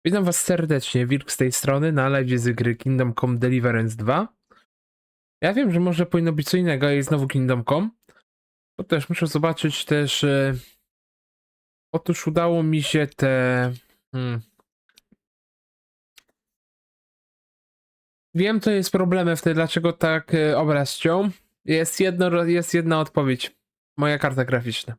Witam was serdecznie, Wilk z tej strony, na live z gry Kingdom Come Deliverance 2. Ja wiem, że może powinno być co innego, a jest znowu Kingdom Come. To też muszę zobaczyć też... Otóż udało mi się te... Wiem, to jest problemem wtedy, dlaczego tak obraz ciął. Jest jedna odpowiedź. Moja karta graficzna.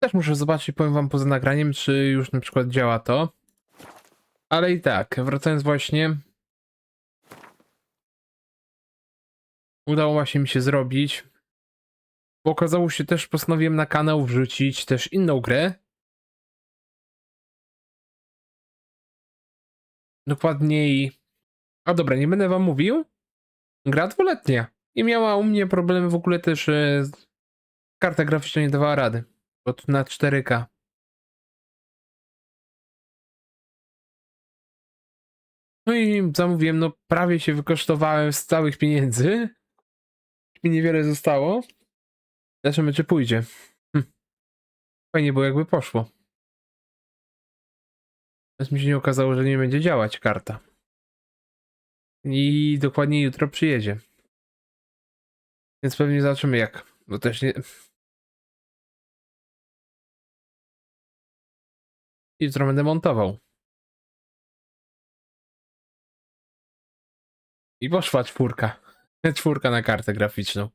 Też muszę zobaczyć, powiem wam poza nagraniem, czy już na przykład działa to. Ale i tak, wracając właśnie... Udało właśnie mi się zrobić. Bo okazało się też, postanowiłem na kanał wrzucić też inną grę. Dokładniej... A dobra, nie będę wam mówił. Gra dwuletnia. I miała u mnie problemy w ogóle też... Karta graficzna nie dawała rady. Bo tu na 4K. No i zamówiłem, no prawie się wykosztowałem z całych pieniędzy. Mi niewiele zostało. Zobaczymy, czy pójdzie. Fajnie było, jakby poszło. Teraz mi się nie okazało, że nie będzie działać karta. I dokładnie jutro przyjedzie. Więc pewnie zobaczymy jak. Bo też nie... Jutro będę montował. I poszła czwórka. Czwórka na kartę graficzną.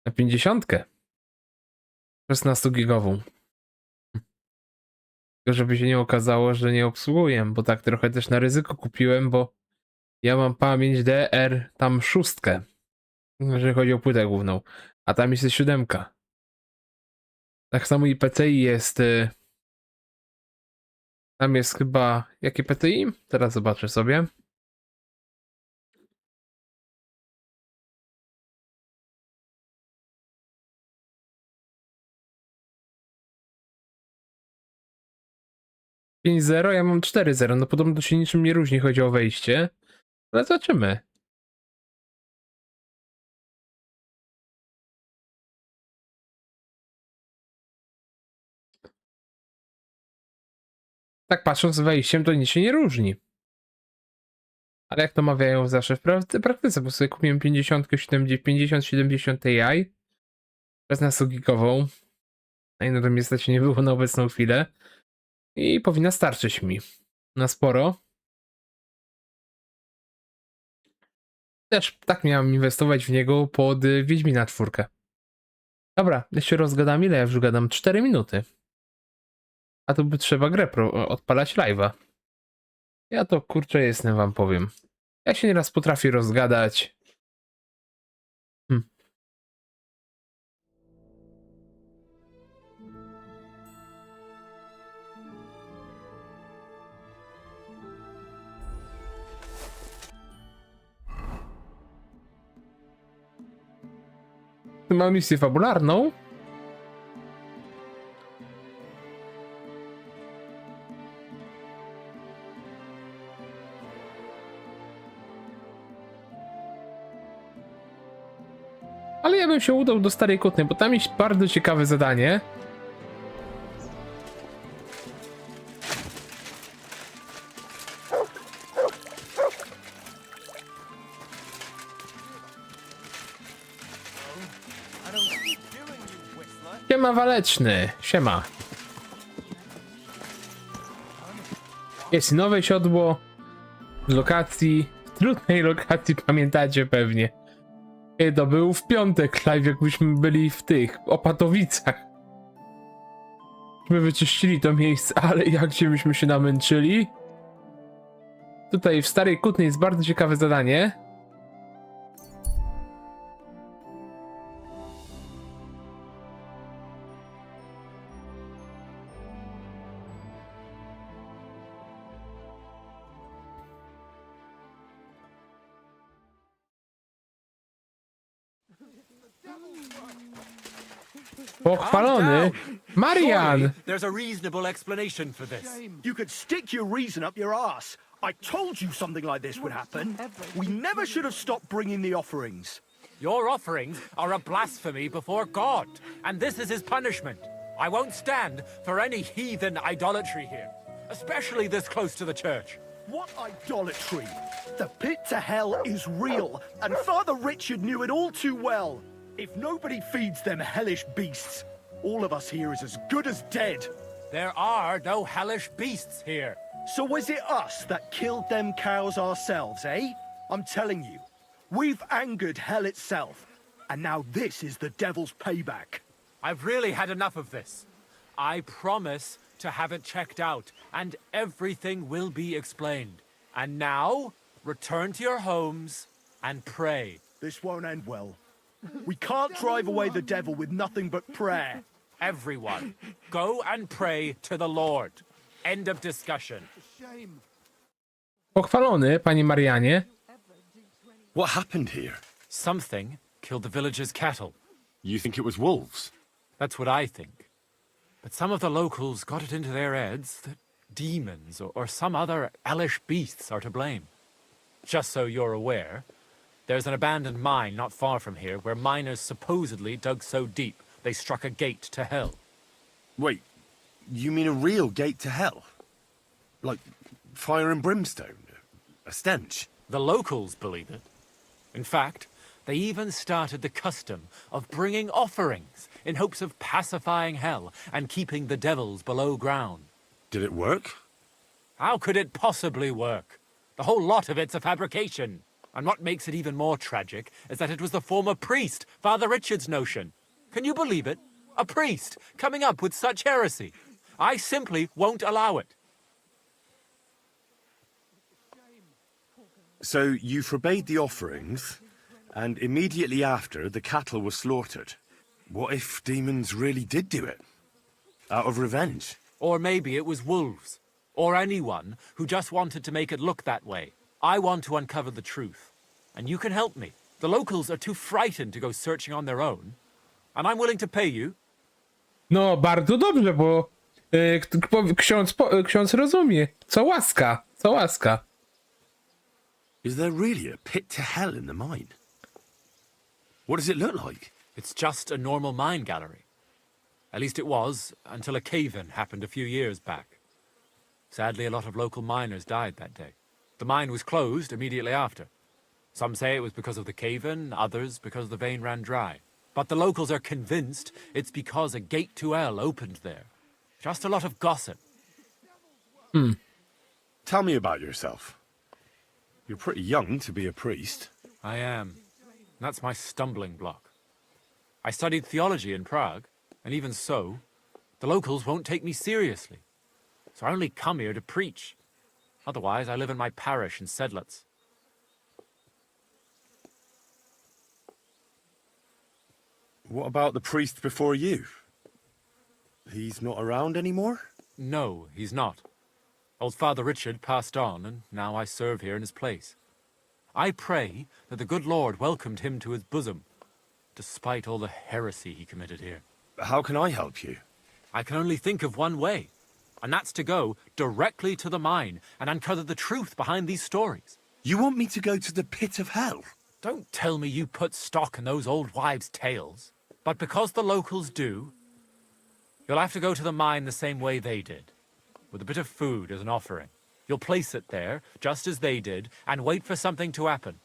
Na 50. 16-gigową. Tylko żeby się nie okazało, że nie obsługuję, bo tak trochę też na ryzyko kupiłem, bo ja mam pamięć DR tam 6. Jeżeli chodzi o płytę główną. A tam jest 7. Tak samo i PCI jest... Tam jest chyba... Jakie PCI? Teraz zobaczę sobie. Pięć 0, ja mam 4.0. No podobno to się niczym nie różni, chodzi o wejście. Ale zobaczymy. Tak patrząc z wejściem, to nic się nie różni. Ale jak to mawiają zawsze w praktyce, bo sobie kupiłem 50-70 Ti. 16-gigową. A i no to mnie stać nie było na obecną chwilę. I powinna starczyć mi. Na sporo. Też tak miałem inwestować w niego pod Wiedźmina 4. Dobra, jeszcze rozgadam, ile ja już gadam? 4 minuty. A to by trzeba grę odpalać live'a. Ja to kurczę jestem, wam powiem. Ja się nieraz potrafię rozgadać. Mam misję fabularną. Ale ja bym się udał do Starej Kutny, bo tam jest bardzo ciekawe zadanie. Siema Waleczny, siema. Jest nowe siodło z lokacji trudnej lokacji, pamiętacie pewnie. To był w piątek live, jakbyśmy byli w tych Opatowicach. My wyczyścili to miejsce, ale jakże myśmy się namęczyli. Tutaj w Starej Kutnej jest bardzo ciekawe zadanie. Pochwalony Marian! There's a reasonable explanation for this. You could stick your reason up your ass. I told you something like this would happen. We never should have stopped bringing the offerings. Your offerings are a blasphemy before God, and this is his punishment. I won't stand for any heathen idolatry here, especially this close to the church. What idolatry? The pit to hell is real, and Father Richard knew it all too well. If nobody feeds them hellish beasts, all of us here is as good as dead. There are no hellish beasts here. So was it us that killed them cows ourselves, eh? I'm telling you, we've angered hell itself, and now this is the devil's payback. I've really had enough of this. I promise to have it checked out, and everything will be explained. And now, return to your homes and pray. This won't end well. We can't drive away the devil with nothing but prayer. Everyone, go and pray to the Lord. End of discussion. Pochwalony, panie Marianie. What happened here? Something killed the villagers' cattle. You think it was wolves? That's what I think. But some of the locals got it into their heads that demons or some other hellish beasts are to blame. Just so you're aware, there's an abandoned mine not far from here where miners supposedly dug so deep they struck a gate to hell. Wait, you mean a real gate to hell? Like fire and brimstone? A stench? The locals believe it. In fact, they even started the custom of bringing offerings in hopes of pacifying hell and keeping the devils below ground. Did it work? How could it possibly work? The whole lot of it's a fabrication. And what makes it even more tragic is that it was the former priest, Father Richard's notion. Can you believe it? A priest coming up with such heresy. I simply won't allow it. So you forbade the offerings, and immediately after the cattle were slaughtered. What if demons really did do it? Out of revenge? Or maybe it was wolves. Or anyone who just wanted to make it look that way. I want to uncover the truth. And you can help me. The locals are too frightened to go searching on their own. And I'm willing to pay you. No, bardzo dobrze, bo ksiądz rozumie. Co łaska, co łaska. Is there really a pit to hell in the mine? What does it look like? It's just a normal mine gallery. At least it was, until a cave-in happened a few years back. Sadly, a lot of local miners died that day. The mine was closed immediately after. Some say it was because of the cave-in, others because the vein ran dry. But the locals are convinced it's because a gate to hell opened there. Just a lot of gossip. Tell me about yourself. You're pretty young to be a priest. I am. That's my stumbling block. I studied theology in Prague, and even so, the locals won't take me seriously. So I only come here to preach. Otherwise, I live in my parish in Sedlitz. What about the priest before you? He's not around anymore? No, he's not. Old Father Richard passed on, and now I serve here in his place. I pray that the good Lord welcomed him to his bosom, despite all the heresy he committed here. How can I help you? I can only think of one way, and that's to go directly to the mine and uncover the truth behind these stories. You want me to go to the pit of hell? Don't tell me you put stock in those old wives' tales. But because the locals do, you'll have to go to the mine the same way they did, with a bit of food as an offering. You'll place it there, just as they did, and wait for something to happen.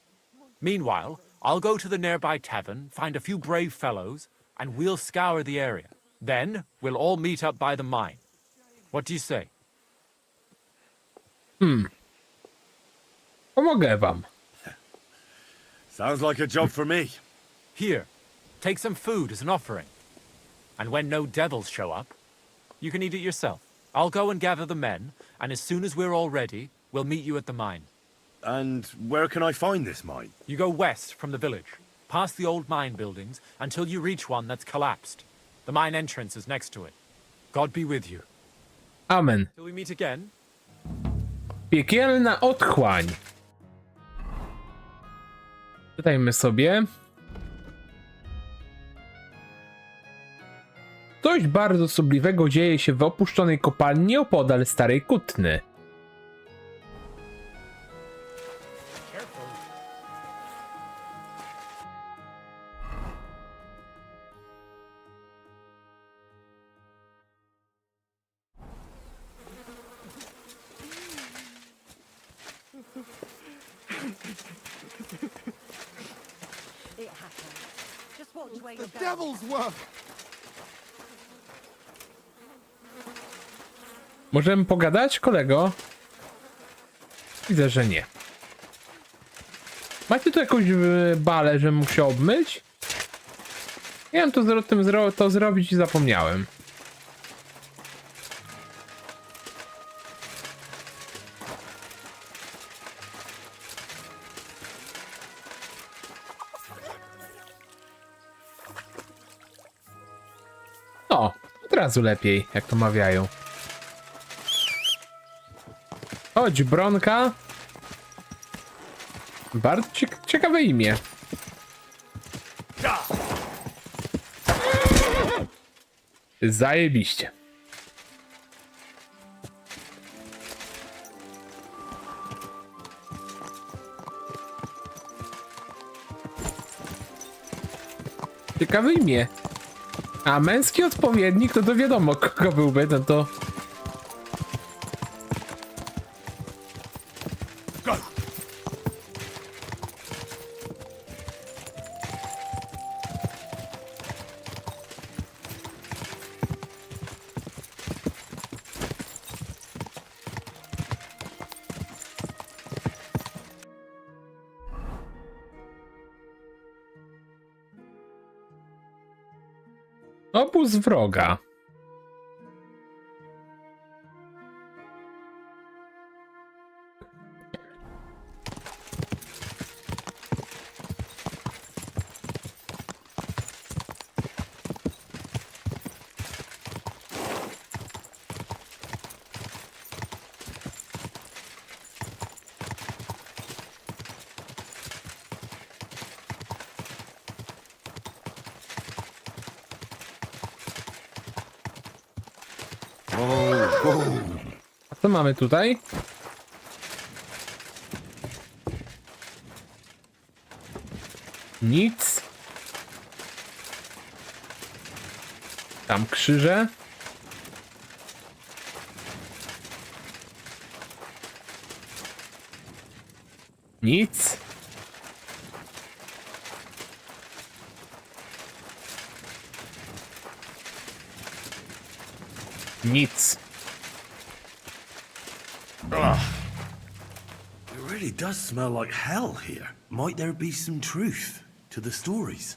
Meanwhile, I'll go to the nearby tavern, find a few brave fellows, and we'll scour the area. Then, we'll all meet up by the mine. What do you say? Pomogę wam. Sounds like a job for me. Here, take some food as an offering. And when no devils show up, you can eat it yourself. I'll go and gather the men, and as soon as we're all ready, we'll meet you at the mine. And where can I find this mine? You go west from the village, past the old mine buildings, until you reach one that's collapsed. The mine entrance is next to it. God be with you. Amen. Till we meet again. Piekielna otchłań. Czytajmy sobie. Coś bardzo osobliwego dzieje się w opuszczonej kopalni nieopodal Starej Kutny. It happened. Just watch where The you're going. devil's work! Możemy pogadać, kolego? Widzę, że nie. Macie tu jakąś balę, żebym mógł się obmyć? Miałem to zrobić i zapomniałem. O, od razu lepiej, jak to mawiają. Chodź, Bronka. Bardzo ciekawe imię. Zajebiście. Ciekawe imię. A męski odpowiednik, no to wiadomo, kogo byłby, no to... Obóz wroga. A co mamy tutaj? Nic. Tam krzyże. Nic. Nic. It really does smell like hell here. Might there be some truth to the stories?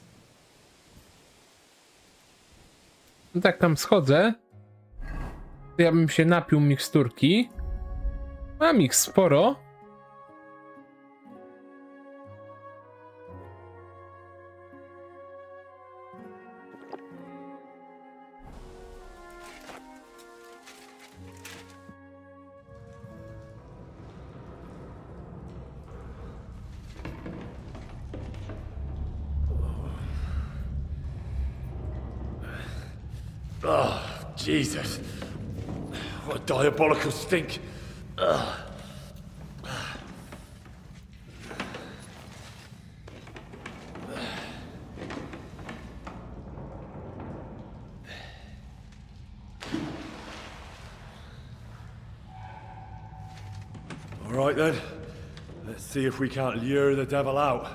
No tak tam schodzę. To ja bym się napił miksturki. Mam ich sporo. Oh, Jesus. What a diabolical stink. All right then. Let's see if we can't lure the devil out.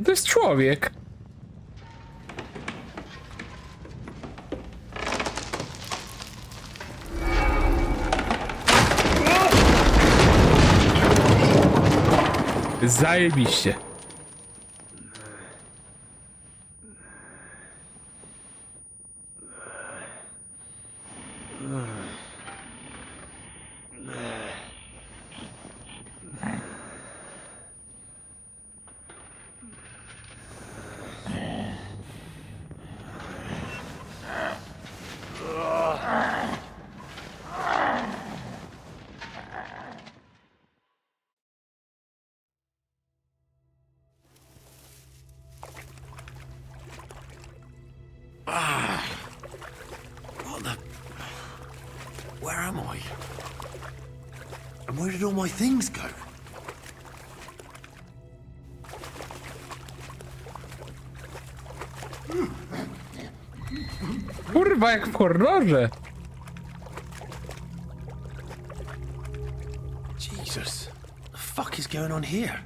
To jest człowiek. Zajebiście. What the... Where am I? And where did all my things go? Kurwa, jak w horrorze. Jesus. The fuck is going on here?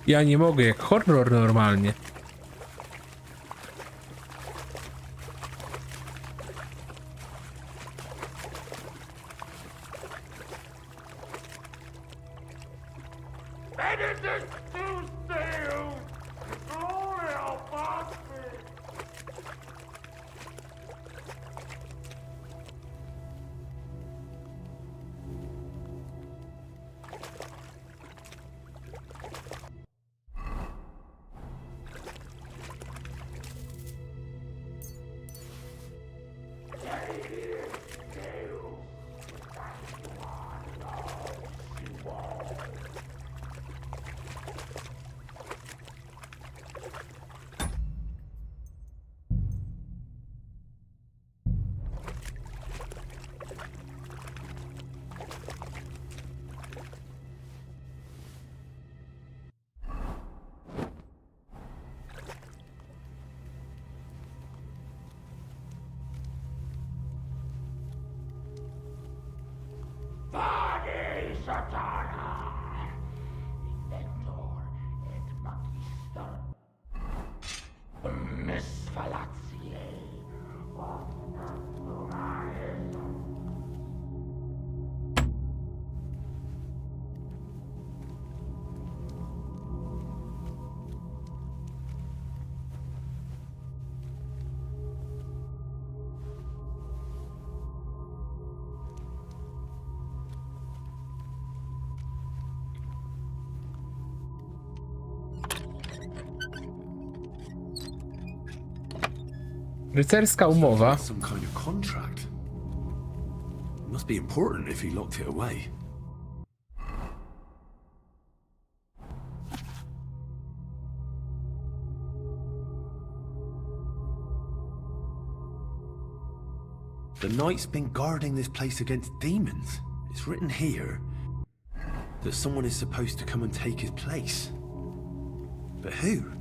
Ja nie mogę, jak horror normalnie. Rycerska umowa. Some kind of contract. Must be important if he locked it away. The knight's been guarding this place against demons. It's written here that someone is supposed to come and take his place. But who?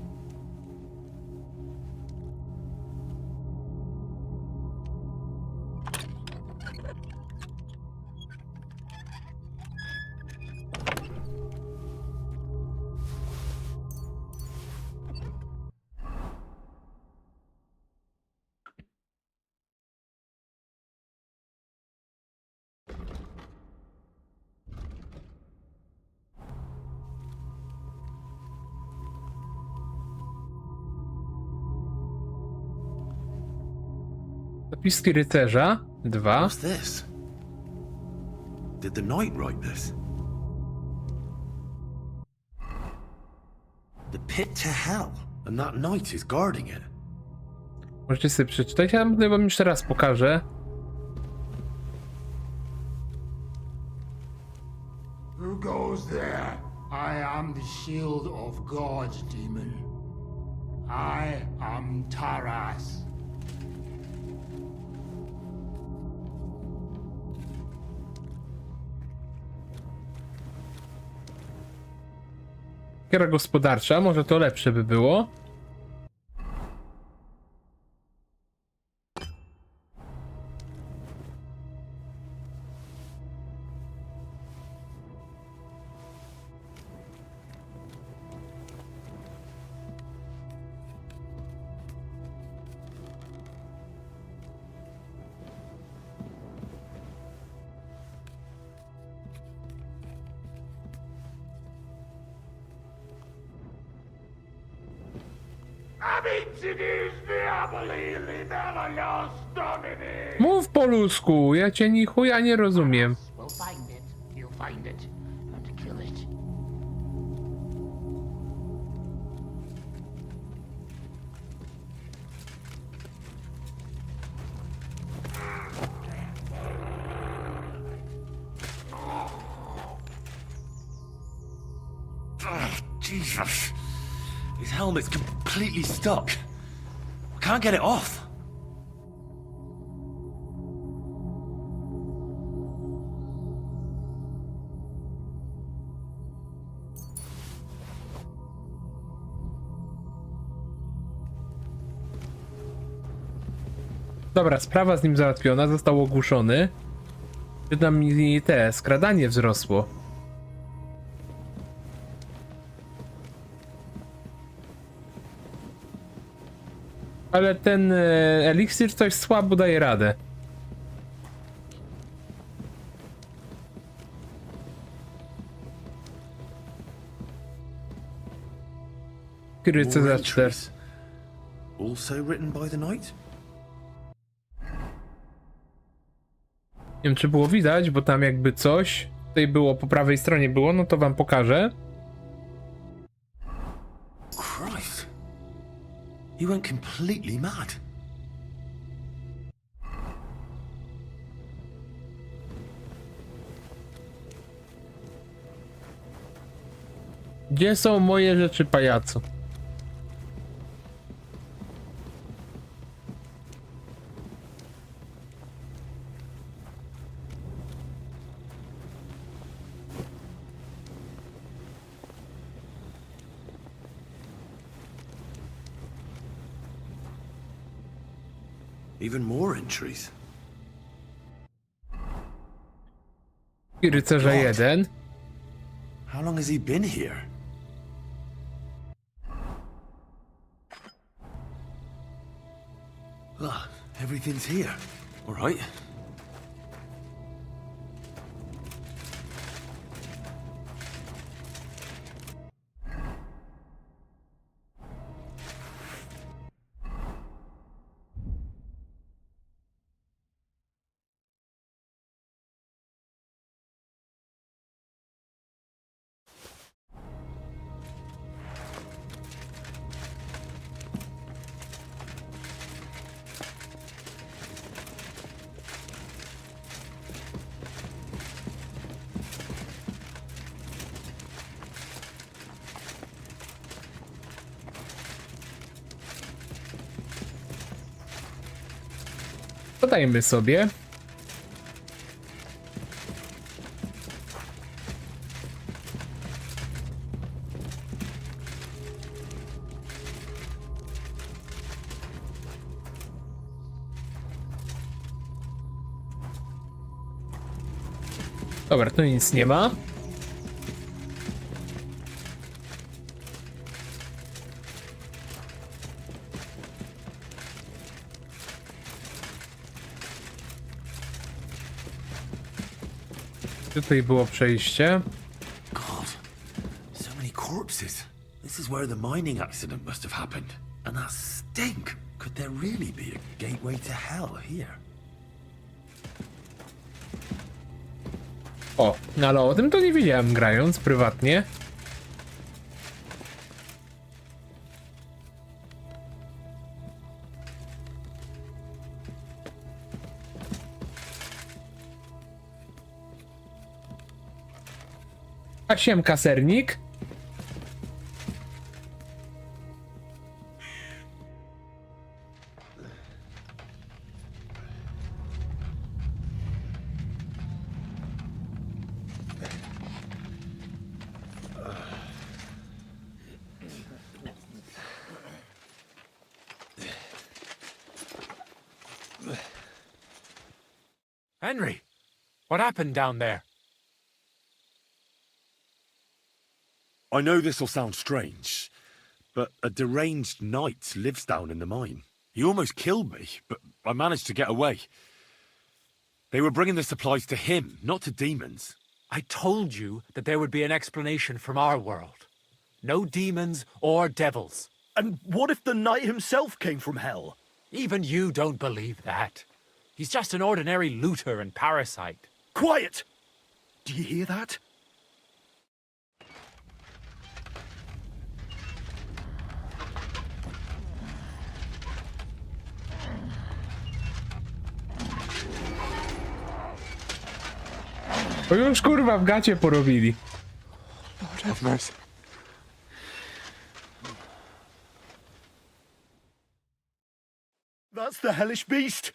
Zapiski rycerza 2. What's this? Did the knight write this? The pit to hell, and that knight is guarding it. Możecie sobie przeczytać, ja wam jeszcze raz pokażę. Who goes there? I am the shield of gods, demon. I am Taras. Kiera gospodarcza, może to lepsze by było. Mów po ludzku, ja cię ni chuja nie rozumiem. We'll find it. You'll find it. And kill it. Jesus. His helmet's completely stuck. I can't get it off. Dobra, sprawa z nim załatwiona, został ogłuszony. Przynajmniej te skradanie wzrosło. Ale ten eliksir coś słabo daje radę. Kryce za 4. Also written by the knight? Nie wiem, czy było widać, bo tam jakby coś tutaj było, po prawej stronie było, no to wam pokażę. Christ. He went completely mad. Gdzie są moje rzeczy, pajacu? Even more entries. I rycerza 1. How long has he been here? Ah, everything's here. All right. Dodajmy sobie. Dobra, tu nic nie ma. Tutaj było przejście. God, so many corpses. This is where the mining accident must have happened. And that stink. Could there really be a gateway to hell here? O, no ale o tym to nie wiedziałem grając prywatnie. A siemka, sernik. Henry, what happened down there? I know this'll sound strange, but a deranged knight lives down in the mine. He almost killed me, but I managed to get away. They were bringing the supplies to him, not to demons. I told you that there would be an explanation from our world. No demons or devils. And what if the knight himself came from hell? Even you don't believe that. He's just an ordinary looter and parasite. Quiet! Do you hear that? To już kurwa w gacie porobili. Lord have mercy. That's the hellish beast.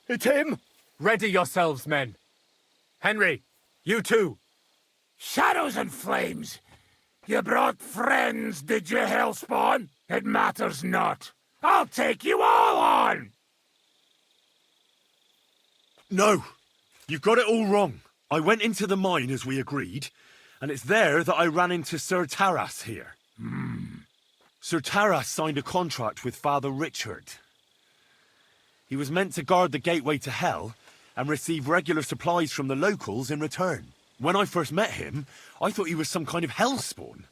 It's him. Ready yourselves, men. Henry, you too. Shadows and flames! You brought friends, did you, Hellspawn? It matters not. I'll take you all on! No! You've got it all wrong. I went into the mine as we agreed, and it's there that I ran into Sir Taras here. Sir Taras signed a contract with Father Richard. He was meant to guard the gateway to hell and receive regular supplies from the locals in return. When I first met him, I thought he was some kind of hellspawn,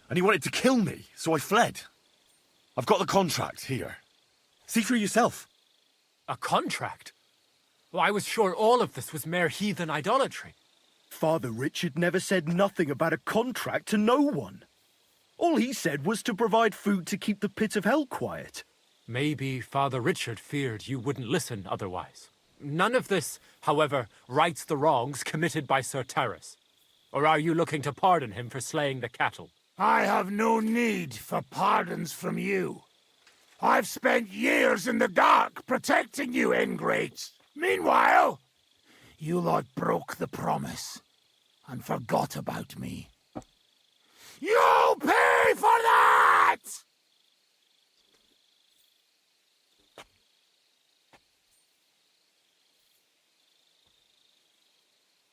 and he wanted to kill me, so I fled. I've got the contract here. See for yourself. A contract? Well, I was sure all of this was mere heathen idolatry. Father Richard never said nothing about a contract to no one. All he said was to provide food to keep the pit of hell quiet. Maybe Father Richard feared you wouldn't listen otherwise. None of this, however, rights the wrongs committed by Sir Taras. Or are you looking to pardon him for slaying the cattle? I have no need for pardons from you. I've spent years in the dark protecting you, ingrates. Meanwhile, you lot broke the promise and forgot about me. You'll pay for that!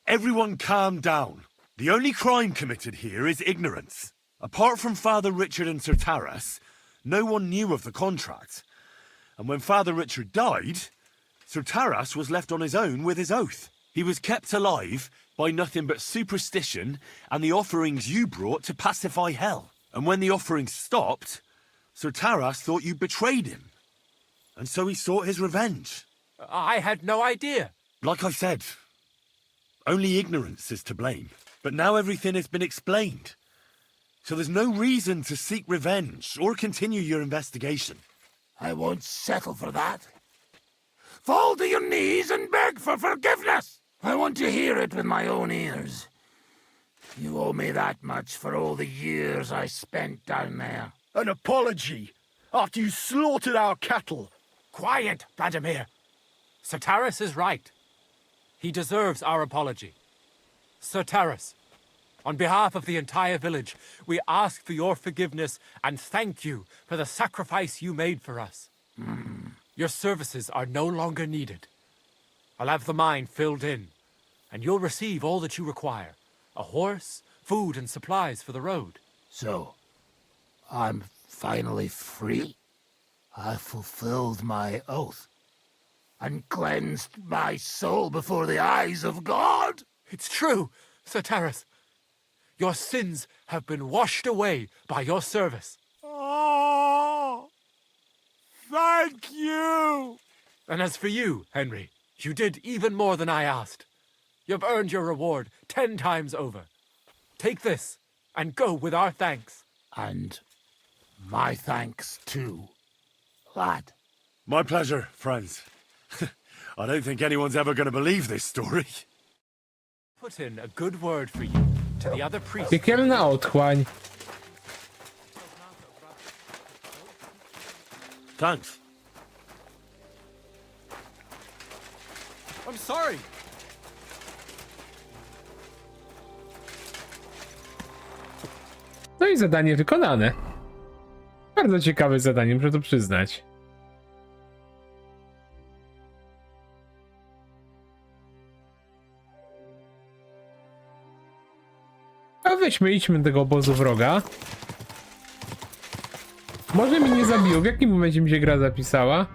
Everyone calm down. The only crime committed here is ignorance. Apart from Father Richard and Sir Taras, no one knew of the contract. And when Father Richard died, Sir Taras was left on his own with his oath. He was kept alive by nothing but superstition and the offerings you brought to pacify hell. And when the offerings stopped, Sir Taras thought you betrayed him. And so he sought his revenge. I had no idea. Like I said, only ignorance is to blame. But now everything has been explained. So there's no reason to seek revenge or continue your investigation. I won't settle for that. Fall to your knees and beg for forgiveness. I want to hear it with my own ears. You owe me that much for all the years I spent down there. An apology after you slaughtered our cattle. Quiet, Vladimir. Sir Taras is right. He deserves our apology. Sir Taras, on behalf of the entire village, we ask for your forgiveness and thank you for the sacrifice you made for us. Your services are no longer needed. I'll have the mine filled in, and you'll receive all that you require. A horse, food, and supplies for the road. So, I'm finally free? I fulfilled my oath and cleansed my soul before the eyes of God. It's true, Sir Taras. Your sins have been washed away by your service. Oh, Thank you! And as for you, Henry, you did even more than I asked. You've earned your reward 10 times over. Take this and go with our thanks. And my thanks too, lad. My pleasure, friends. I don't think anyone's ever going to believe this story. Put in a good word for you to the other priests. Piekielna otchłań. Thanks. I'm sorry. No i zadanie wykonane. Bardzo ciekawe zadanie, muszę to przyznać. A weźmy, idźmy do tego obozu wroga. Może mnie nie zabiją. W jakim momencie mi się gra zapisała?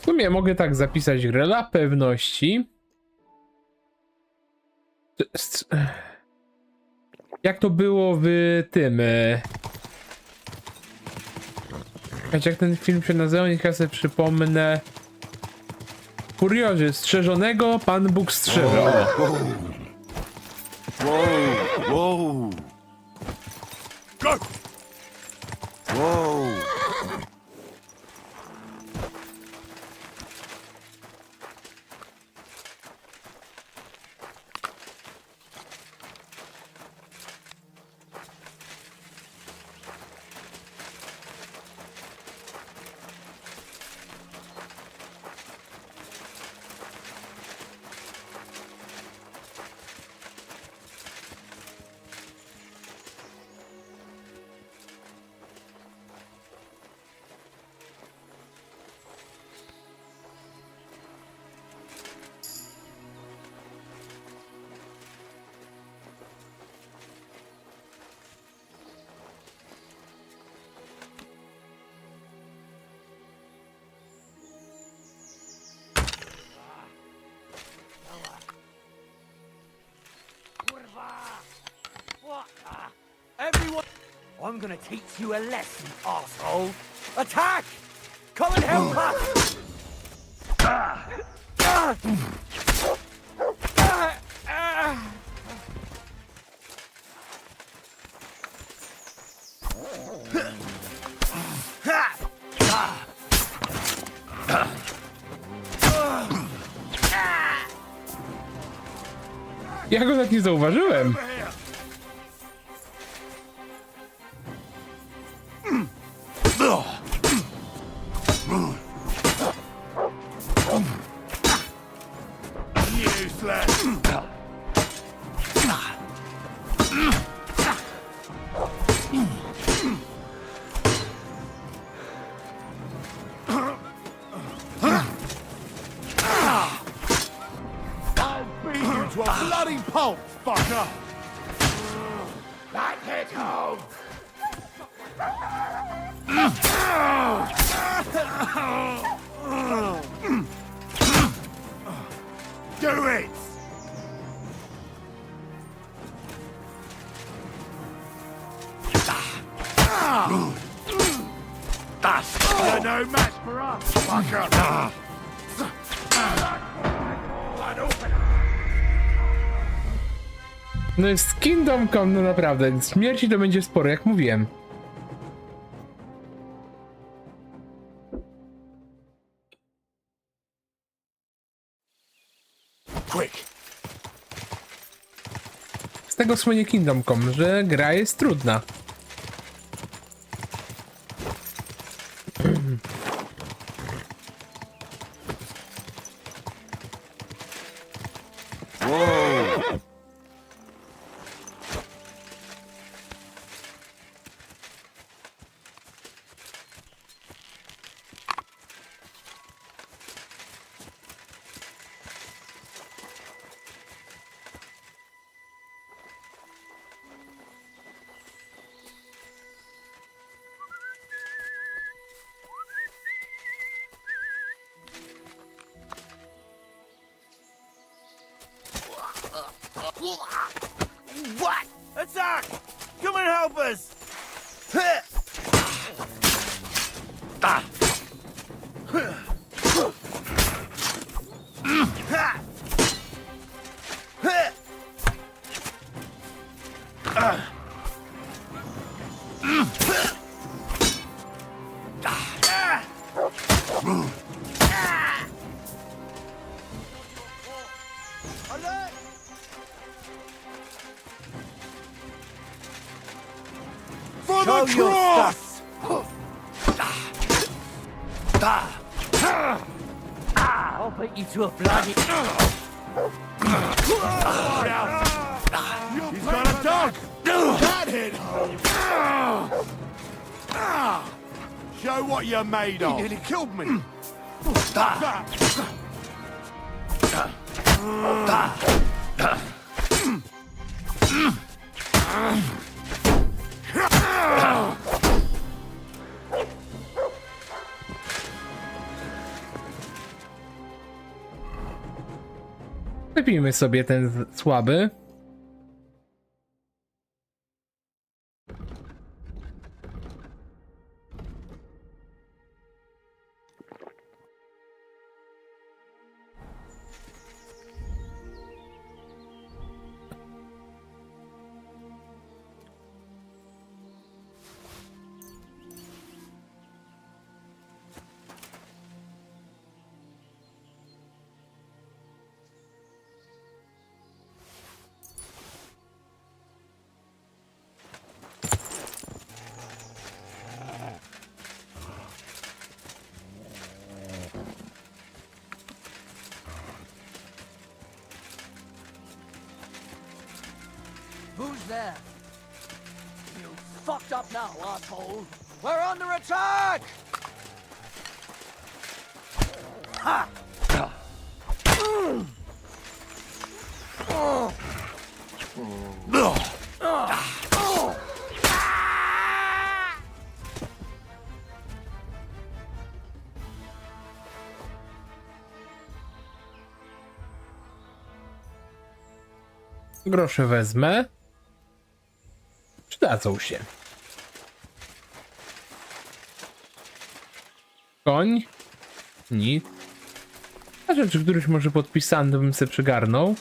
W sumie mogę tak zapisać grę dla pewności. Jak to było w tym... Jak ten film się nazywał, niech ja sobie przypomnę. Kuriozie, strzeżonego Pan Bóg strzeże. O. Whoa! Whoa! Go! Whoa! Everyone, I'm gonna teach you a lesson, asshole. Attack! Come and help us! Ja go tak nie zauważyłem. Useless. I'll beat you to a bloody pulp, fucker! Back it home! Do it! You're no match for us, fucker! No jest Kingdom Come, no naprawdę. Śmierci to będzie sporo, jak mówiłem. Quick! Z tego słynie Kingdom Come, że gra jest trudna. What? Attack! Come and help us! For Show the your cross! I'll beat you to a bloody... He's got a dog! That hit home! Show what you're made of! He nearly killed me! Wypijmy sobie ten słaby. Who's there? You fucked up now, asshole. We're under attack! Ha! Grosze wezmę. Przydadzą się. Koń. Nic. A rzecz, któryś może podpisany, to bym sobie przygarnął.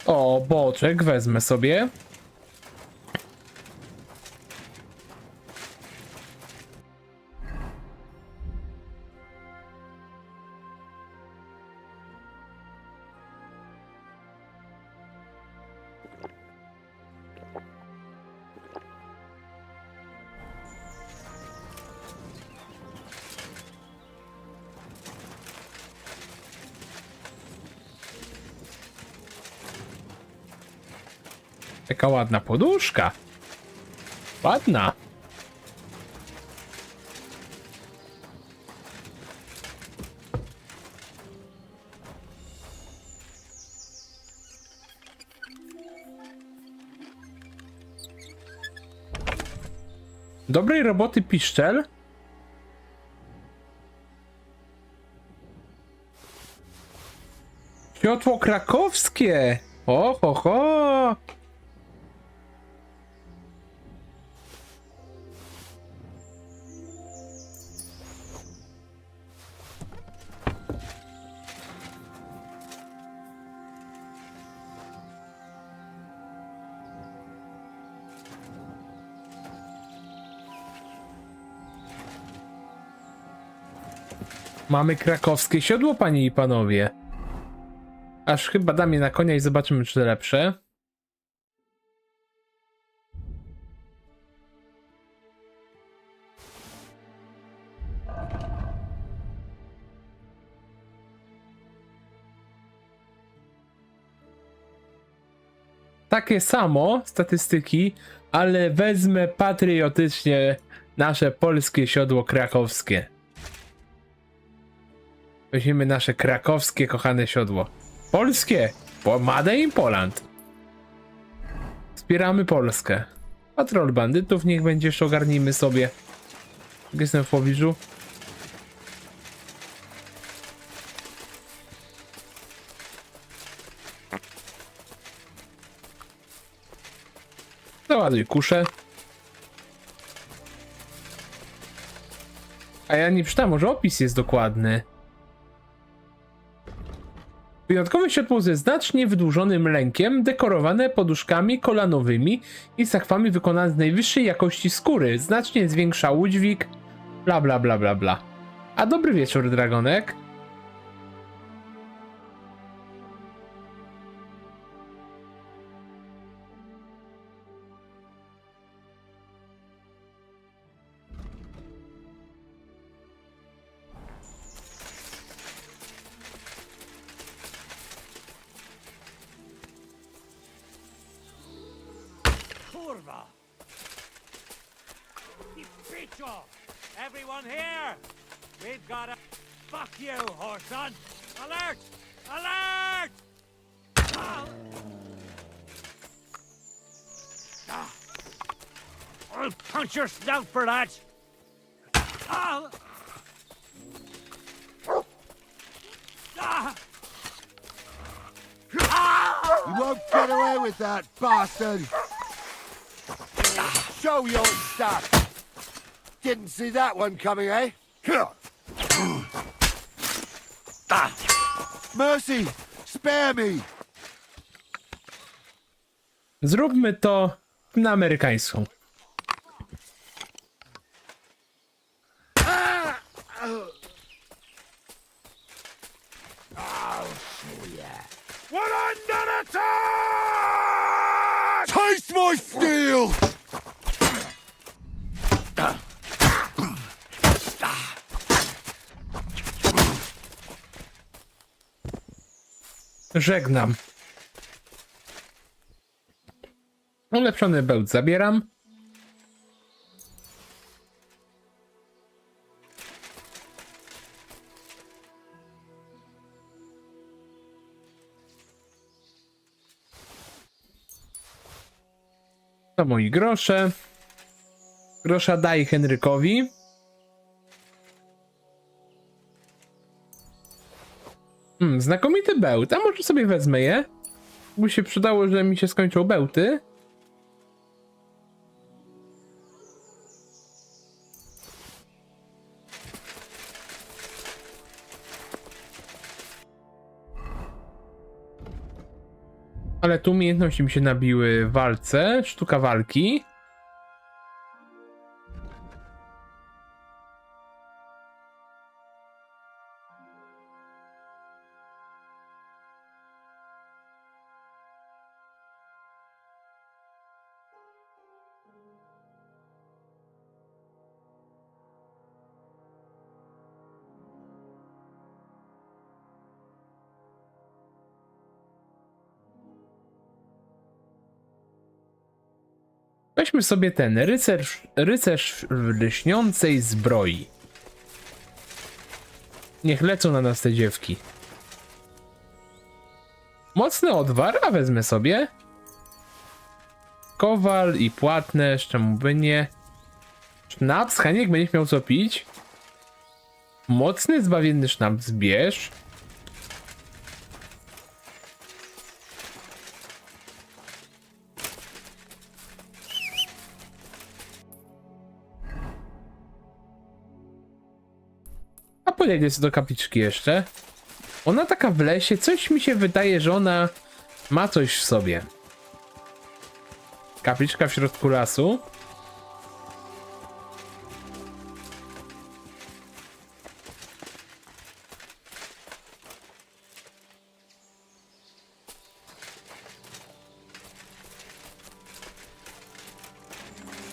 O, boczek wezmę sobie. Taka ładna poduszka. Ładna. Dobrej roboty, piszczel. Światło krakowskie. O, ho, ho. Mamy krakowskie siodło, panie i panowie. Aż chyba dam je na konia i zobaczymy, czy to lepsze. takie samo statystyki, ale wezmę patriotycznie nasze polskie siodło krakowskie. Weźmiemy nasze krakowskie, kochane siodło. Polskie! Made in Poland. Wspieramy Polskę. Patrol bandytów niech będzie, jeszcze ogarnijmy sobie. Jestem w pobliżu. Załaduj kuszę. A ja nie czytam, może opis jest dokładny. Wyjątkowe światło ze znacznie wydłużonym lękiem, dekorowane poduszkami kolanowymi i sakwami wykonane z najwyższej jakości skóry. Znacznie zwiększa udźwig, bla bla bla bla bla. A dobry wieczór, Dragonek. Kurwa! You bitch off! Everyone here! We've got a... Fuck you, Horson! Alert! Alert! I'll punch your snout for that! You won't get away with that, bastard! Show your stuff! Didn't see that one coming, eh? Mercy! Spare me! Zróbmy to na amerykańską. What under attack! Taste my steel! Żegnam. Ulepszony bełt zabieram. To moi grosze. Grosza daj Henrykowi. Znakomity bełt. A może sobie wezmę je? By się przydało, że mi się skończą bełty. Ale tu umiejętności mi się nabiły w walce. Sztuka walki. Weźmy sobie ten rycerz w lśniącej zbroi. Niech lecą na nas te dziewki. Mocny odwar, a wezmę sobie. Kowal i płatne, czemu by nie. Sznaps, Heniek będziesz miał co pić. Mocny, zbawienny sznaps bierz. Podejdę sobie do kapliczki jeszcze. Ona taka w lesie, coś mi się wydaje, że ona ma coś w sobie. Kapliczka w środku lasu.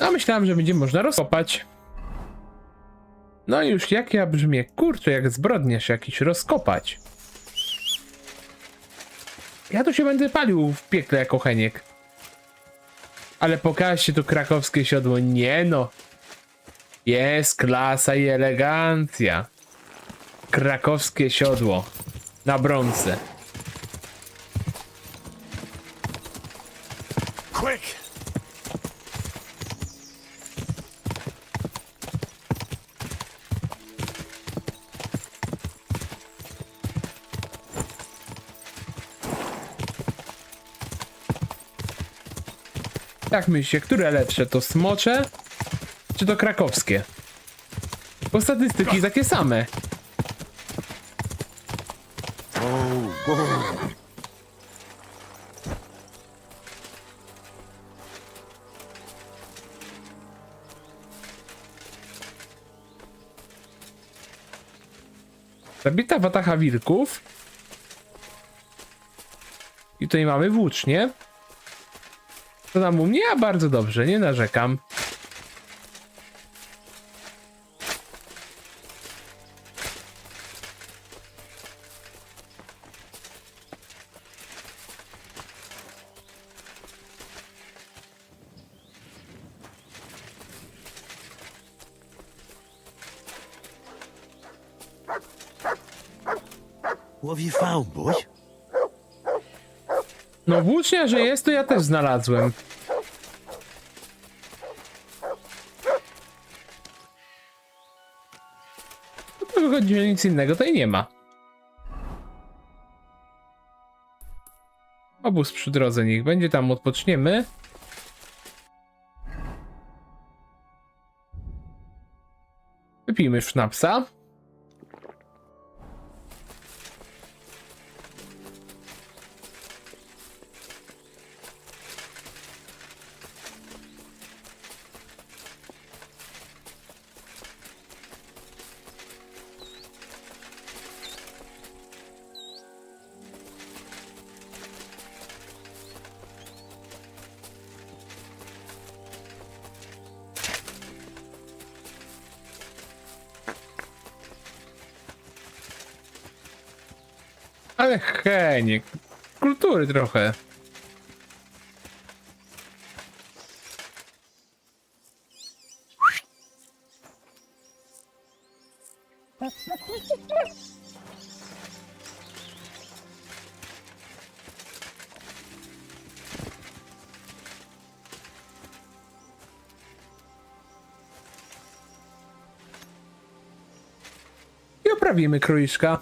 A myślałem, że będzie można rozkopać. No i już jak ja brzmię, kurczę, jak zbrodniarz jakiś, rozkopać. Ja tu się będę palił w piekle jako Heniek. Ale pokażcie tu krakowskie siodło. Nie no. Jest klasa i elegancja. Krakowskie siodło. Na brązce. Quick! Jak myślicie, które lepsze? To smocze? Czy to krakowskie? Bo statystyki takie same. Zabita watacha wilków. I tutaj mamy włócznie. To tam u mnie? Ja bardzo dobrze, nie narzekam. What have you found, boy? No włócznia, że jest, to ja też znalazłem. No to wychodzi, że nic innego tutaj nie ma. Obóz przy drodze niech będzie, tam odpoczniemy. Wypijmy sznapsa. Ale henie, kultury trochę. I oprawimy króliczka.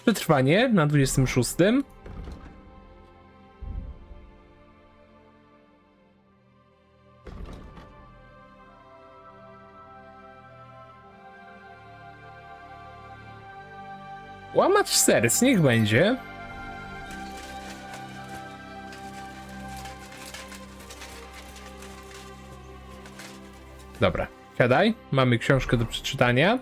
Przetrwanie na 26. Łamacz serc, niech będzie. Dobra, siadaj. Mamy książkę do przeczytania.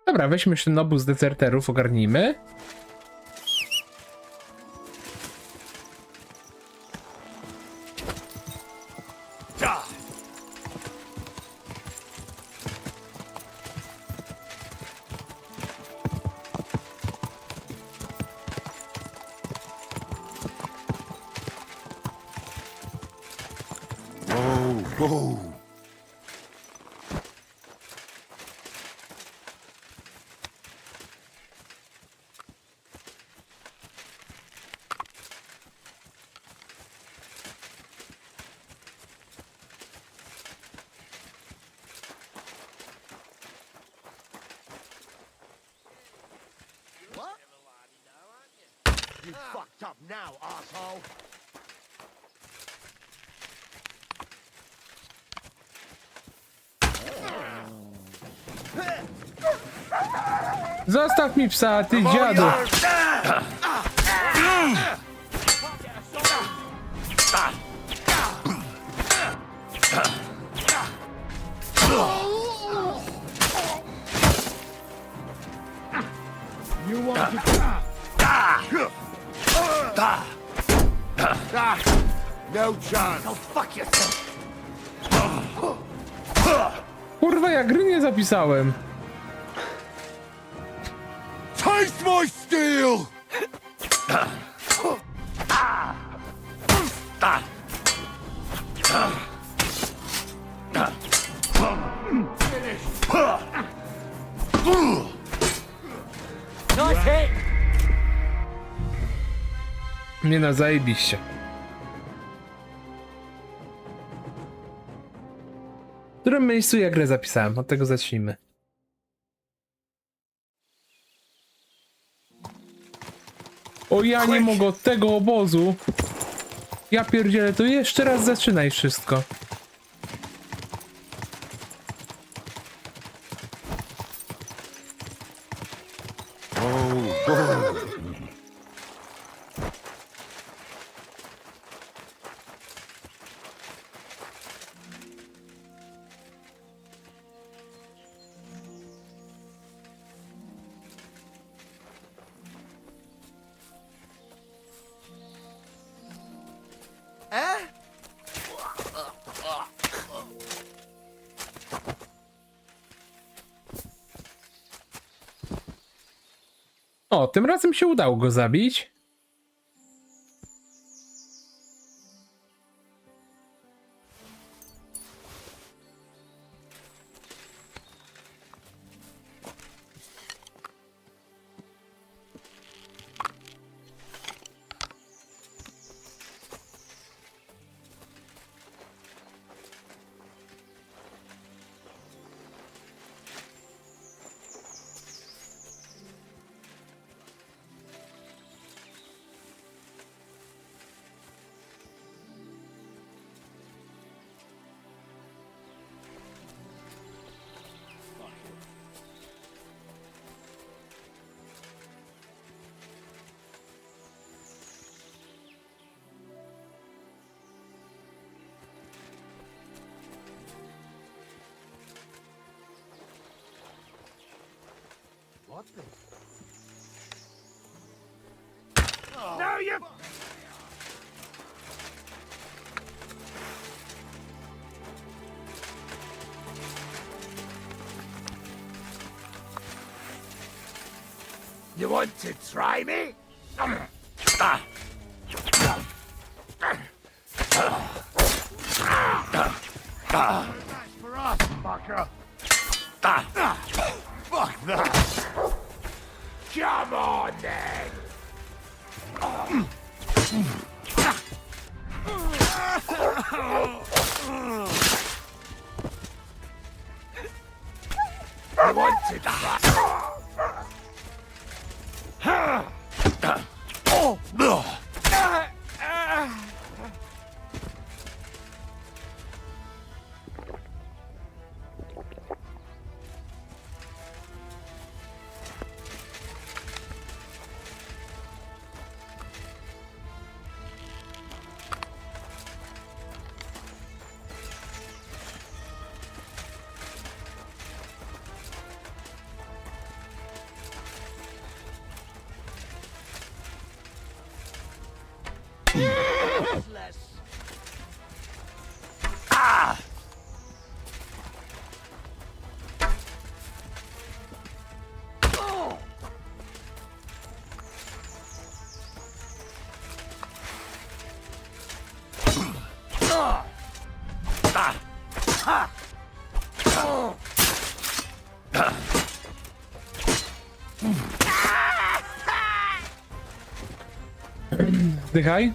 Dobra, weźmy się ten obóz dezerterów, ogarnijmy. Whoa. You fucked fucked up now, asshole. Zostaw mi psa, ty dziadu! You want to... No chance. Go fuck yourself. Kurwa, ja gry nie zapisałem. Taste my steel! Nice hit! Nie no, zajebiście. W którym miejscu ja grę zapisałem? Od tego zacznijmy. O, ja nie mogę od tego obozu. Ja pierdzielę, to jeszcze raz zaczynaj wszystko. O, tym razem się udało go zabić. What the... No, you... You want to try me? That's for us, fucker. Fuck that. Come on, then. I wanted that. Zdychaj.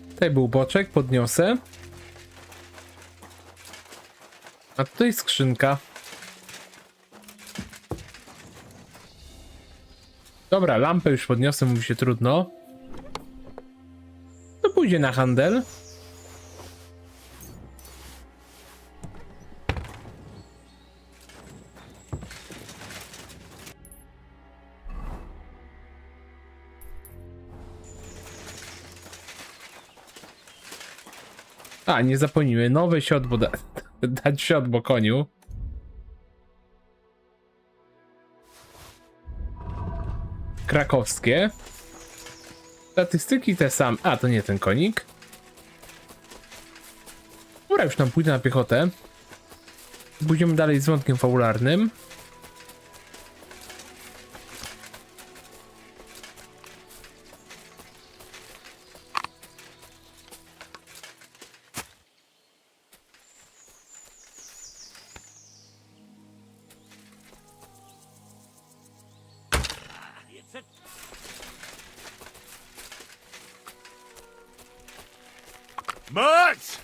Tutaj był boczek, podniosę. A tutaj skrzynka. Dobra, lampę już podniosę, mówi się trudno. To pójdzie na handel. A, nie zapomnimy. Nowe siodło dać siodło koniu. Krakowskie. Statystyki te same. A, to nie ten konik. Dobra, już tam pójdę na piechotę. Pójdziemy dalej z wątkiem fabularnym. Mutt!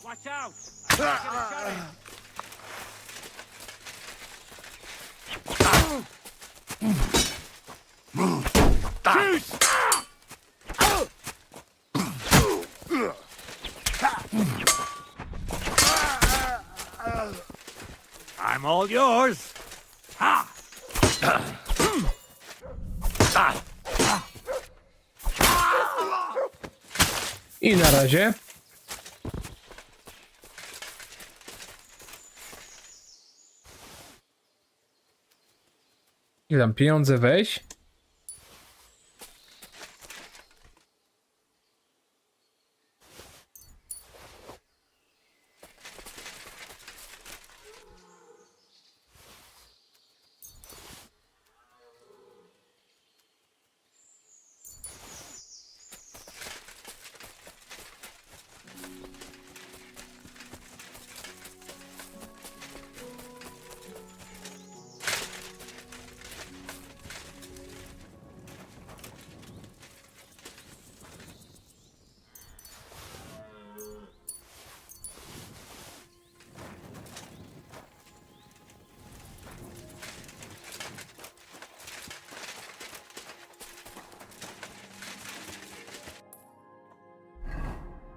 Watch out! I'm all yours. Ha! I na razie. I tam pieniądze weź.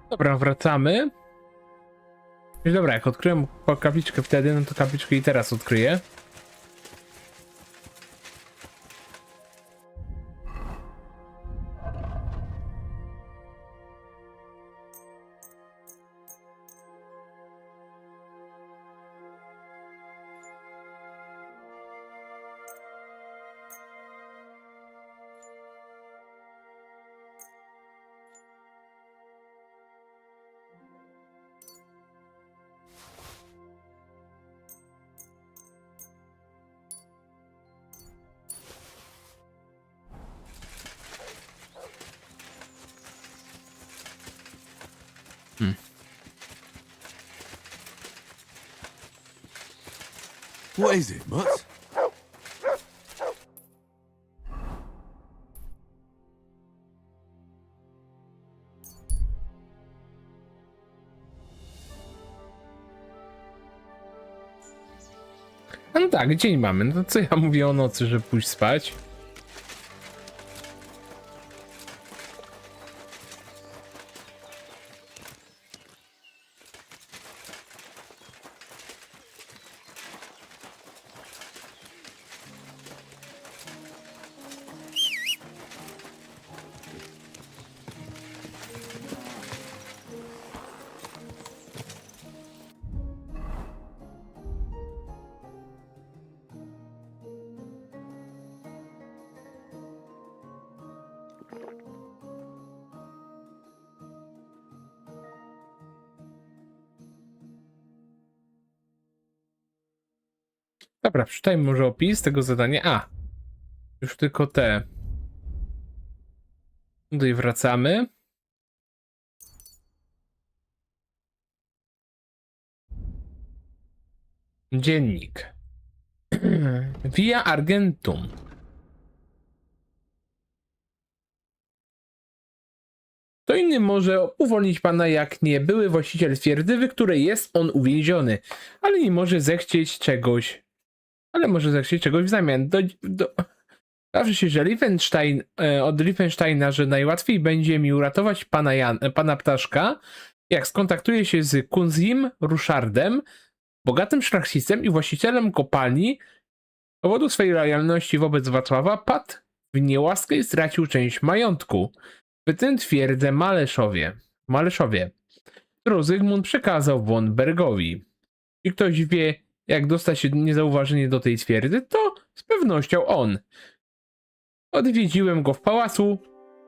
Dobra, wracamy. No dobra, jak odkryłem kapliczkę wtedy, no to kapliczkę i teraz odkryję. What is it, Mutt? No tak, dzień mamy. No to co ja mówię o nocy, żeby pójść spać? Dobra, przeczytajmy może opis tego zadania. A! Już tylko te. Tutaj wracamy. Dziennik. Via Argentum. Kto inny może uwolnić pana jak nie były właściciel twierdzy, w której jest on uwięziony, ale nie może zechcieć czegoś. Ale może zechcieć czegoś w zamian. Każe się, że od Liechtensteina, że najłatwiej będzie mi uratować pana Ptaszka, jak skontaktuje się z Kunzim Ruszardem, bogatym szlachcicem i właścicielem kopalni. Z powodu swojej lojalności wobec Wacława padł w niełaskę i stracił część majątku, w tym twierdzę Maleszowie, którą Zygmunt przekazał von Bergowi. Jeśli ktoś wie, jak dostać się niezauważenie do tej twierdzy, to z pewnością on. Odwiedziłem go w pałacu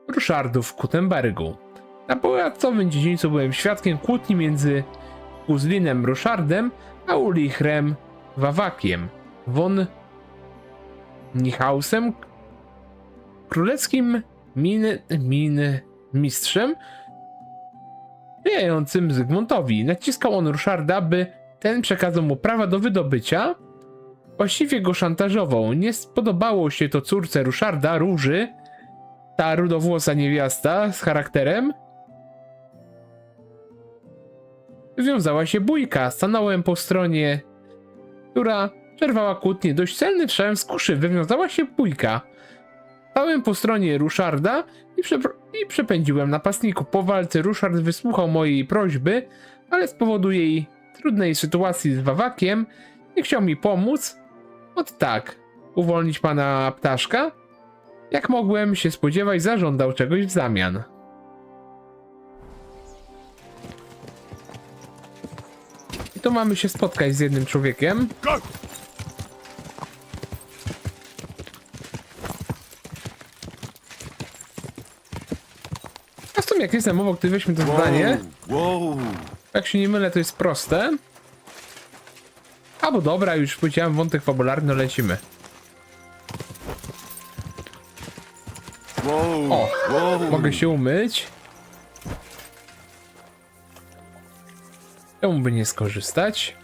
Ruszardów w Kuttenbergu. Na pałacowym dziedzińcu byłem świadkiem kłótni między Kuzlinem Ruszardem a Ulichrem Wawakiem von Nichausem, królewskim mistrzem sprzyjającym Zygmuntowi. Naciskał on Ruszarda, by ten przekazał mu prawa do wydobycia. Właściwie go szantażował. Nie spodobało się to córce Ruszarda, Róży, ta rudowłosa niewiasta z charakterem. Wiązała się bójka. Stanąłem po stronie, która przerwała kłótnię. Dość celny strzałem z kuszy wywiązała się bójka. Stałem po stronie Ruszarda i przepędziłem napastników. Po walce Ruszard wysłuchał mojej prośby, ale z powodu jej trudnej sytuacji z Wawakiem nie chciał mi pomóc. Tak, uwolnić pana Ptaszka? Jak mogłem się spodziewać, zażądał czegoś w zamian. I tu mamy się spotkać z jednym człowiekiem. A w sumie jak jestem obok, to weźmy to zadanie. Jak się nie mylę, to jest proste. Albo dobra, już powiedziałem wątek fabularny, lecimy. O, mogę się umyć. Czemu by nie skorzystać?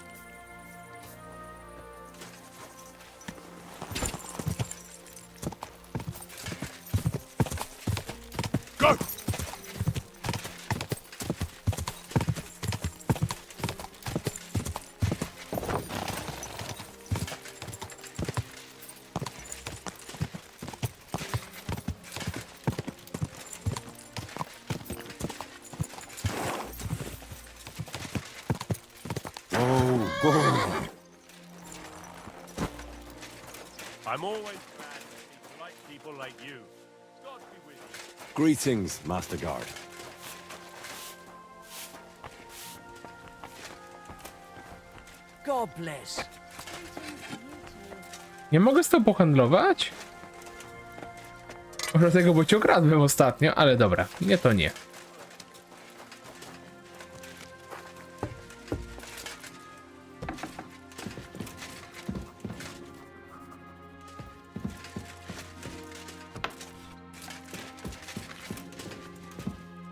I'm always glad to see polite people like you. God be with you. Greetings, Master Guard. God bless. Nie mogę z tobą pohandlować? Może tego, bo cię okradłem ostatnio, ale dobra, nie to nie.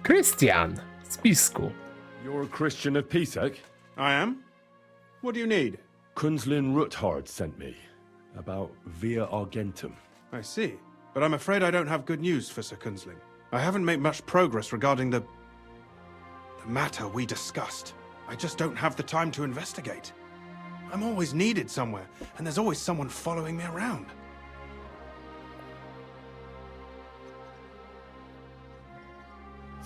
Krystian w spisku. You're a Christian of Pisek? I am? What do you need? Kunzlin Ruthard sent me. About Via Argentum. I see. But I'm afraid I don't have good news for Sir Kunzling. I haven't made much progress regarding the matter we discussed. I just don't have the time to investigate. I'm always needed somewhere, and there's always someone following me around.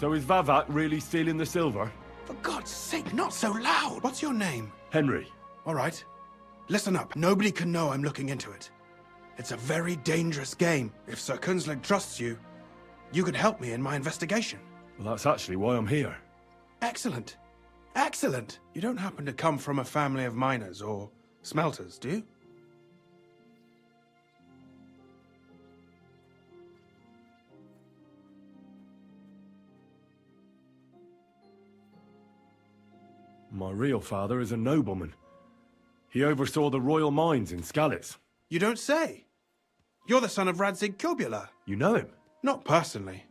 So is Vavak really stealing the silver? For God's sake, not so loud! What's your name? Henry. All right. Listen up. Nobody can know I'm looking into it. It's a very dangerous game. If Sir Kunzling trusts you, you could help me in my investigation. Well, that's actually why I'm here. Excellent. Excellent. You don't happen to come from a family of miners or smelters, do you? My real father is a nobleman. He oversaw the royal mines in Skalitz. You don't say. You're the son of Radzig Kobula. You know him? Not personally.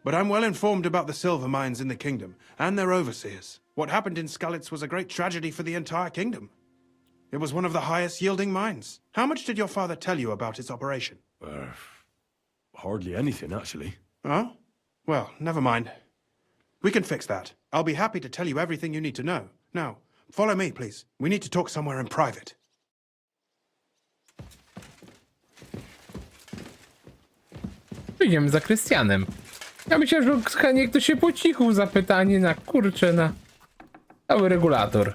But I'm well informed about the silver mines in the kingdom, and their overseers. What happened in Skalitz was a great tragedy for the entire kingdom. It was one of the highest yielding mines. How much did your father tell you about its operation? Hardly anything, actually. Oh? Well, never mind. We can fix that. I'll be happy to tell you everything you need to know. Now, follow me, please. We need to talk somewhere in private. Idziemy za Krystianem. Ja myślę, że chętnie ktoś się po cichu zapyta, a nie na kurczę, na cały regulator.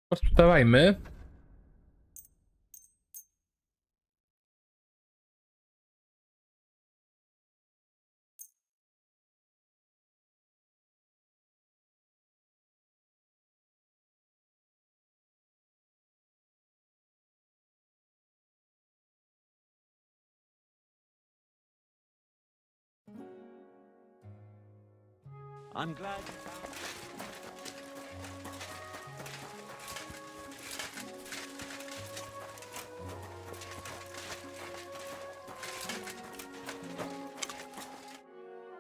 Posprzedawajmy. I'm glad you found...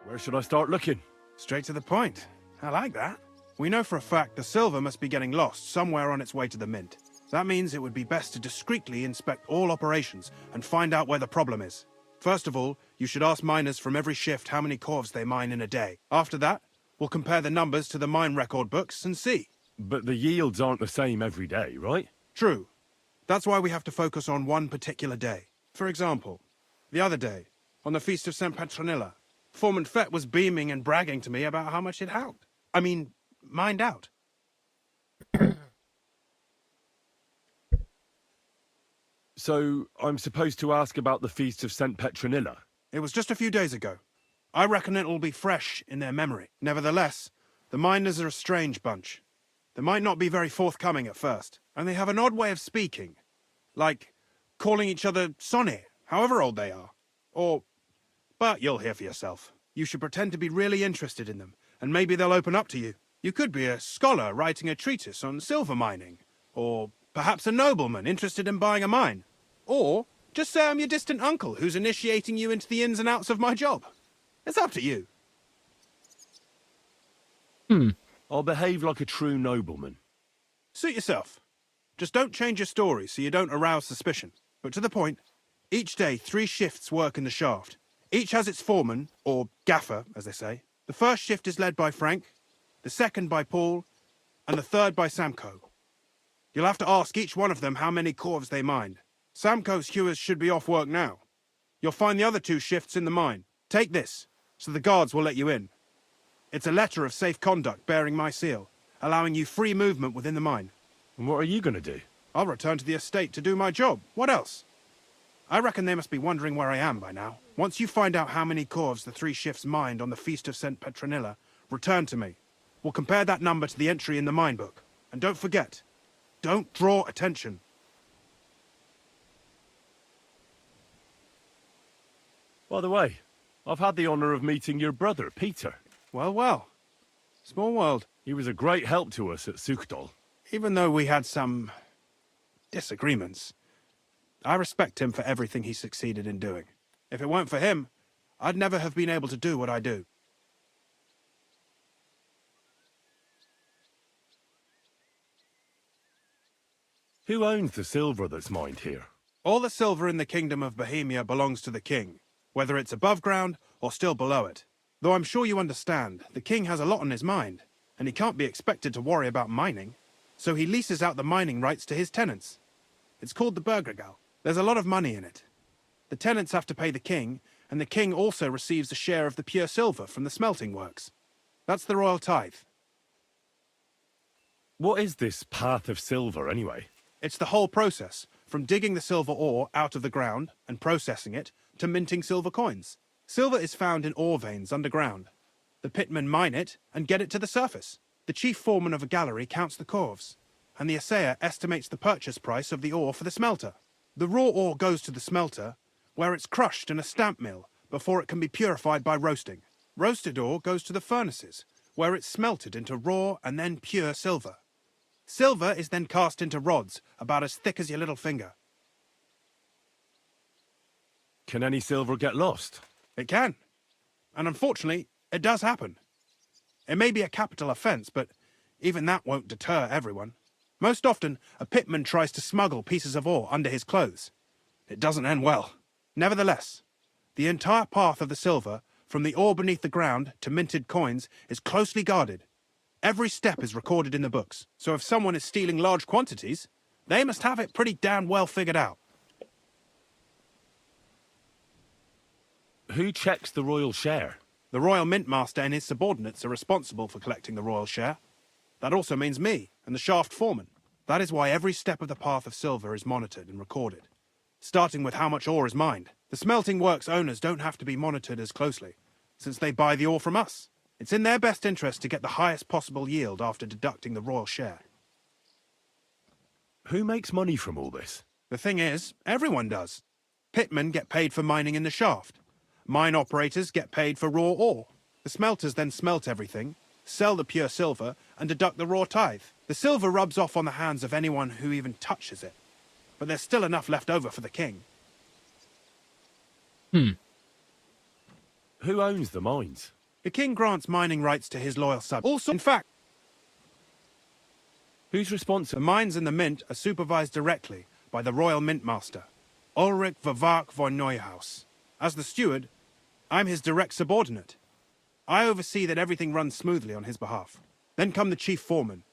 Where should I start looking? Straight to the point. I like that. We know for a fact the silver must be getting lost somewhere on its way to the mint. That means it would be best to discreetly inspect all operations and find out where the problem is. First of all, you should ask miners from every shift how many corves they mine in a day. After that, we'll compare the numbers to the mine record books and see. But the yields aren't the same every day, right? True. That's why we have to focus on one particular day. For example, the other day, on the Feast of St. Petronilla, Foreman Fett was beaming and bragging to me about how much it helped. I mean, mined out. So, I'm supposed to ask about the Feast of St. Petronilla? It was just a few days ago. I reckon it'll be fresh in their memory. Nevertheless, the miners are a strange bunch. They might not be very forthcoming at first, and they have an odd way of speaking. Like, calling each other Sonny, however old they are. Or... But you'll hear for yourself. You should pretend to be really interested in them, and maybe they'll open up to you. You could be a scholar writing a treatise on silver mining, or perhaps a nobleman interested in buying a mine. Or just say I'm your distant uncle who's initiating you into the ins and outs of my job. It's up to you. I'll behave like a true nobleman. Suit yourself. Just don't change your story so you don't arouse suspicion. But to the point, each day 3 shifts work in the shaft. Each has its foreman, or gaffer, as they say. The first shift is led by Frank, the second by Paul, and the third by Samko. You'll have to ask each one of them how many corves they mined. Samko's hewers should be off work now. You'll find the other 2 shifts in the mine. Take this, so the guards will let you in. It's a letter of safe conduct bearing my seal, allowing you free movement within the mine. And what are you going to do? I'll return to the estate to do my job. What else? I reckon they must be wondering where I am by now. Once you find out how many corves the 3 shifts mined on the Feast of St. Petronilla, return to me. We'll compare that number to the entry in the mine book. And don't forget, don't draw attention. By the way, I've had the honour of meeting your brother, Peter. Well, well. Small world. He was a great help to us at Sukdal. Even though we had some disagreements, I respect him for everything he succeeded in doing. If it weren't for him, I'd never have been able to do what I do. Who owns the silver that's mined here? All the silver in the kingdom of Bohemia belongs to the king, whether it's above ground or still below it. Though I'm sure you understand, the king has a lot on his mind, and he can't be expected to worry about mining. So he leases out the mining rights to his tenants. It's called the Burgergal. There's a lot of money in it. The tenants have to pay the king, and the king also receives a share of the pure silver from the smelting works. That's the royal tithe. What is this path of silver, anyway? It's the whole process, from digging the silver ore out of the ground and processing it, to minting silver coins. Silver is found in ore veins underground. The pitmen mine it and get it to the surface. The chief foreman of a gallery counts the corves, and the assayer estimates the purchase price of the ore for the smelter. The raw ore goes to the smelter, where it's crushed in a stamp mill before it can be purified by roasting. Roasted ore goes to the furnaces, where it's smelted into raw and then pure silver. Silver is then cast into rods about as thick as your little finger. Can any silver get lost? It can. And unfortunately, it does happen. It may be a capital offence, but even that won't deter everyone. Most often, a pitman tries to smuggle pieces of ore under his clothes. It doesn't end well. Nevertheless, the entire path of the silver, from the ore beneath the ground to minted coins, is closely guarded. Every step is recorded in the books, so if someone is stealing large quantities, they must have it pretty damn well figured out. Who checks the royal share? The Royal Mint Master and his subordinates are responsible for collecting the royal share. That also means me and the shaft foreman. That is why every step of the path of silver is monitored and recorded, starting with how much ore is mined. The smelting works owners don't have to be monitored as closely, since they buy the ore from us. It's in their best interest to get the highest possible yield after deducting the royal share. Who makes money from all this? The thing is, everyone does. Pitmen get paid for mining in the shaft. Mine operators get paid for raw ore. The smelters then smelt everything, sell the pure silver, and deduct the raw tithe. The silver rubs off on the hands of anyone who even touches it. But there's still enough left over for the king. Who owns the mines? The king grants mining rights to his loyal subjects. Also, in fact, Who's the responsible? mines in the mint are supervised directly by the Royal Mint Master, Ulrich Vervark von Neuhaus. As the steward, I'm his direct subordinate. I oversee that everything runs smoothly on his behalf. Then come the chief foreman,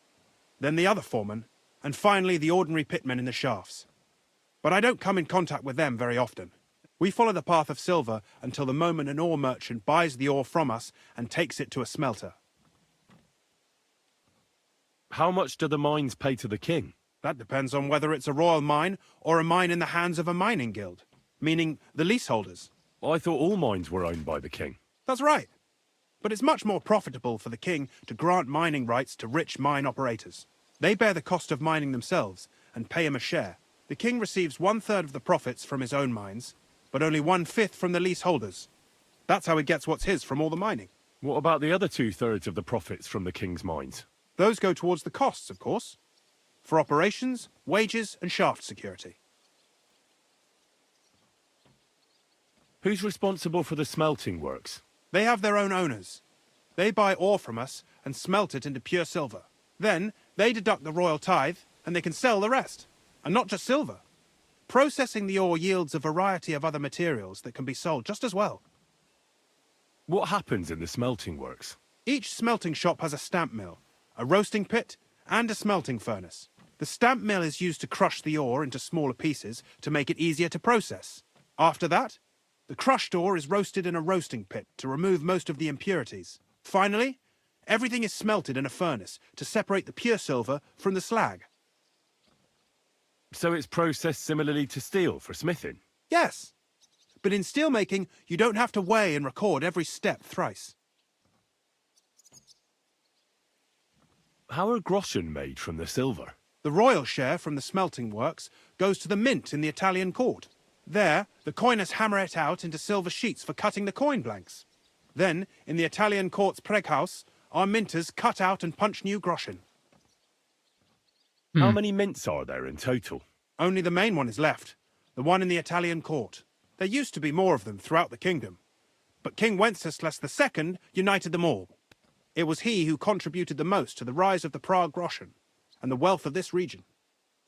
then the other foreman, and finally the ordinary pitmen in the shafts. But I don't come in contact with them very often. We follow the path of silver until the moment an ore merchant buys the ore from us and takes it to a smelter. How much do the mines pay to the king? That depends on whether it's a royal mine or a mine in the hands of a mining guild, meaning the leaseholders. I thought all mines were owned by the king. That's right. But it's much more profitable for the king to grant mining rights to rich mine operators. They bear the cost of mining themselves and pay him a share. The king receives 1/3 of the profits from his own mines, but only 1/5 from the leaseholders. That's how he gets what's his from all the mining. What about the other 2/3 of the profits from the king's mines? Those go towards the costs, of course, for operations, wages, and shaft security. Who's responsible for the smelting works? They have their own owners. They buy ore from us and smelt it into pure silver. Then they deduct the royal tithe and they can sell the rest. And not just silver. Processing the ore yields a variety of other materials that can be sold just as well. What happens in the smelting works? Each smelting shop has a stamp mill, a roasting pit, and a smelting furnace. The stamp mill is used to crush the ore into smaller pieces to make it easier to process. After that, the crushed ore is roasted in a roasting pit to remove most of the impurities. Finally, everything is smelted in a furnace to separate the pure silver from the slag. So it's processed similarly to steel for smithing? Yes, but in steelmaking, you don't have to weigh and record every step thrice. How are groschen made from the silver? The royal share from the smelting works goes to the mint in the Italian court. There, the coiners hammer it out into silver sheets for cutting the coin blanks. Then, in the Italian court's preghouse, our minters cut out and punch new groschen. How many mints are there in total? Only the main one is left, the one in the Italian court. There used to be more of them throughout the kingdom, but King Wenceslas II united them all. It was he who contributed the most to the rise of the Prague groschen and the wealth of this region.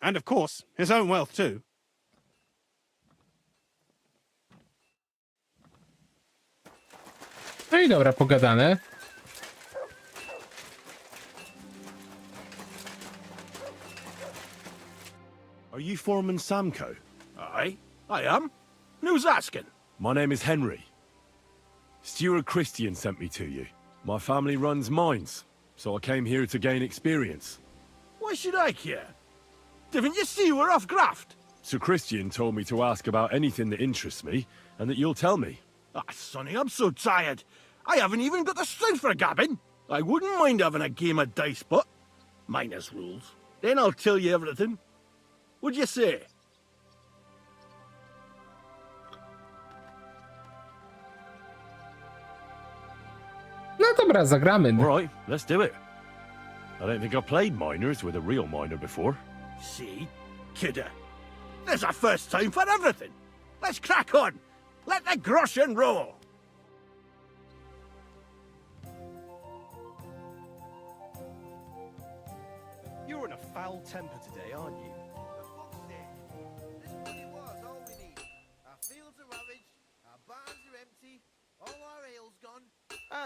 And of course, his own wealth too. No i dobra, pogadane. Are you Foreman Samco? Aye, I am. Who's asking? My name is Henry. Steward Christian sent me to you. My family runs mines, so I came here to gain experience. Why should I care? Didn't you see we're off graft? Sir Christian told me to ask about anything that interests me, and that you'll tell me. Ah, Sonny, I'm so tired. I haven't even got the strength for gabbing. I wouldn't mind having a game of dice, but minus rules. Then I'll tell you everything. What'd you say? dobra, zagramy. All right, let's do it. I don't think I've played miners with a real miner before. See? Kidder. There's a first time for everything. Let's crack on. Let the groschen roll. You're in a foul temper today, aren't you? For fuck's sake. This bloody war's all we need. Our fields are ravaged, our barns are empty, all our ale's gone.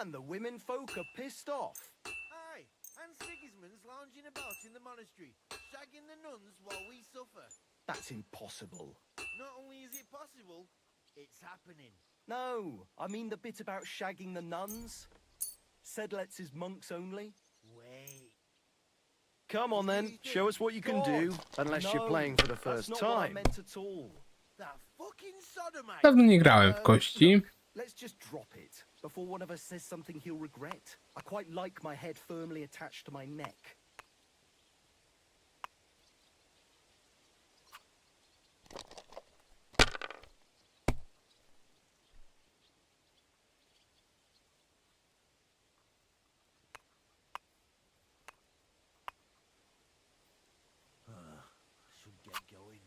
And the women folk are pissed off. Aye, and Sigismund's lounging about in the monastery, shagging the nuns while we suffer. That's impossible. Not only is it possible, it's happening. No, I mean the bit about shagging the nuns. Sedlets is monks only. Wait. Come on then, show us what you can do. Unless you're playing for the first that's not what I time. meant at all. That fucking sodomite. Dawno nie grałem w kości. Let's just drop it before one of us says something he'll regret. I quite like my head firmly attached to my neck. Should get going.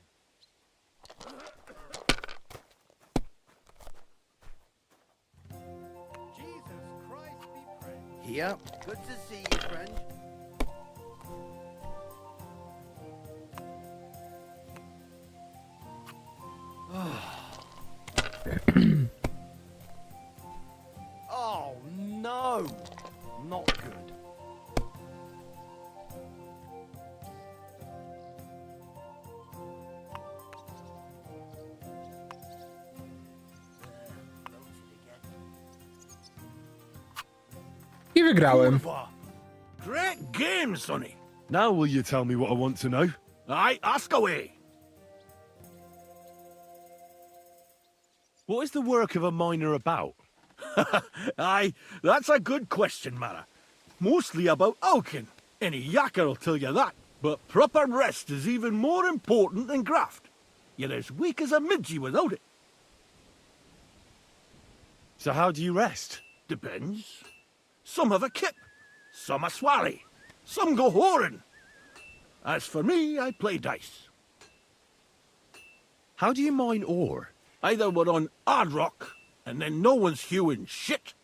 Jesus Christ be praised. Here. Good to see you, friend. Oh no! Not good. I wygrałem. Great game, Sonny. Now will you tell me what I want to know? Aye, ask away. What is the work of a miner about? Aye, that's a good question, Mara. Mostly about oaking. Any yakker'll tell you that. But proper rest is even more important than graft. You're as weak as a midgie without it. So how do you rest? Depends. Some have a kip, some a swally, some go whoring. As for me, I play dice. How do you mine ore? Either we're on hard rock, and then no one's hewing shit,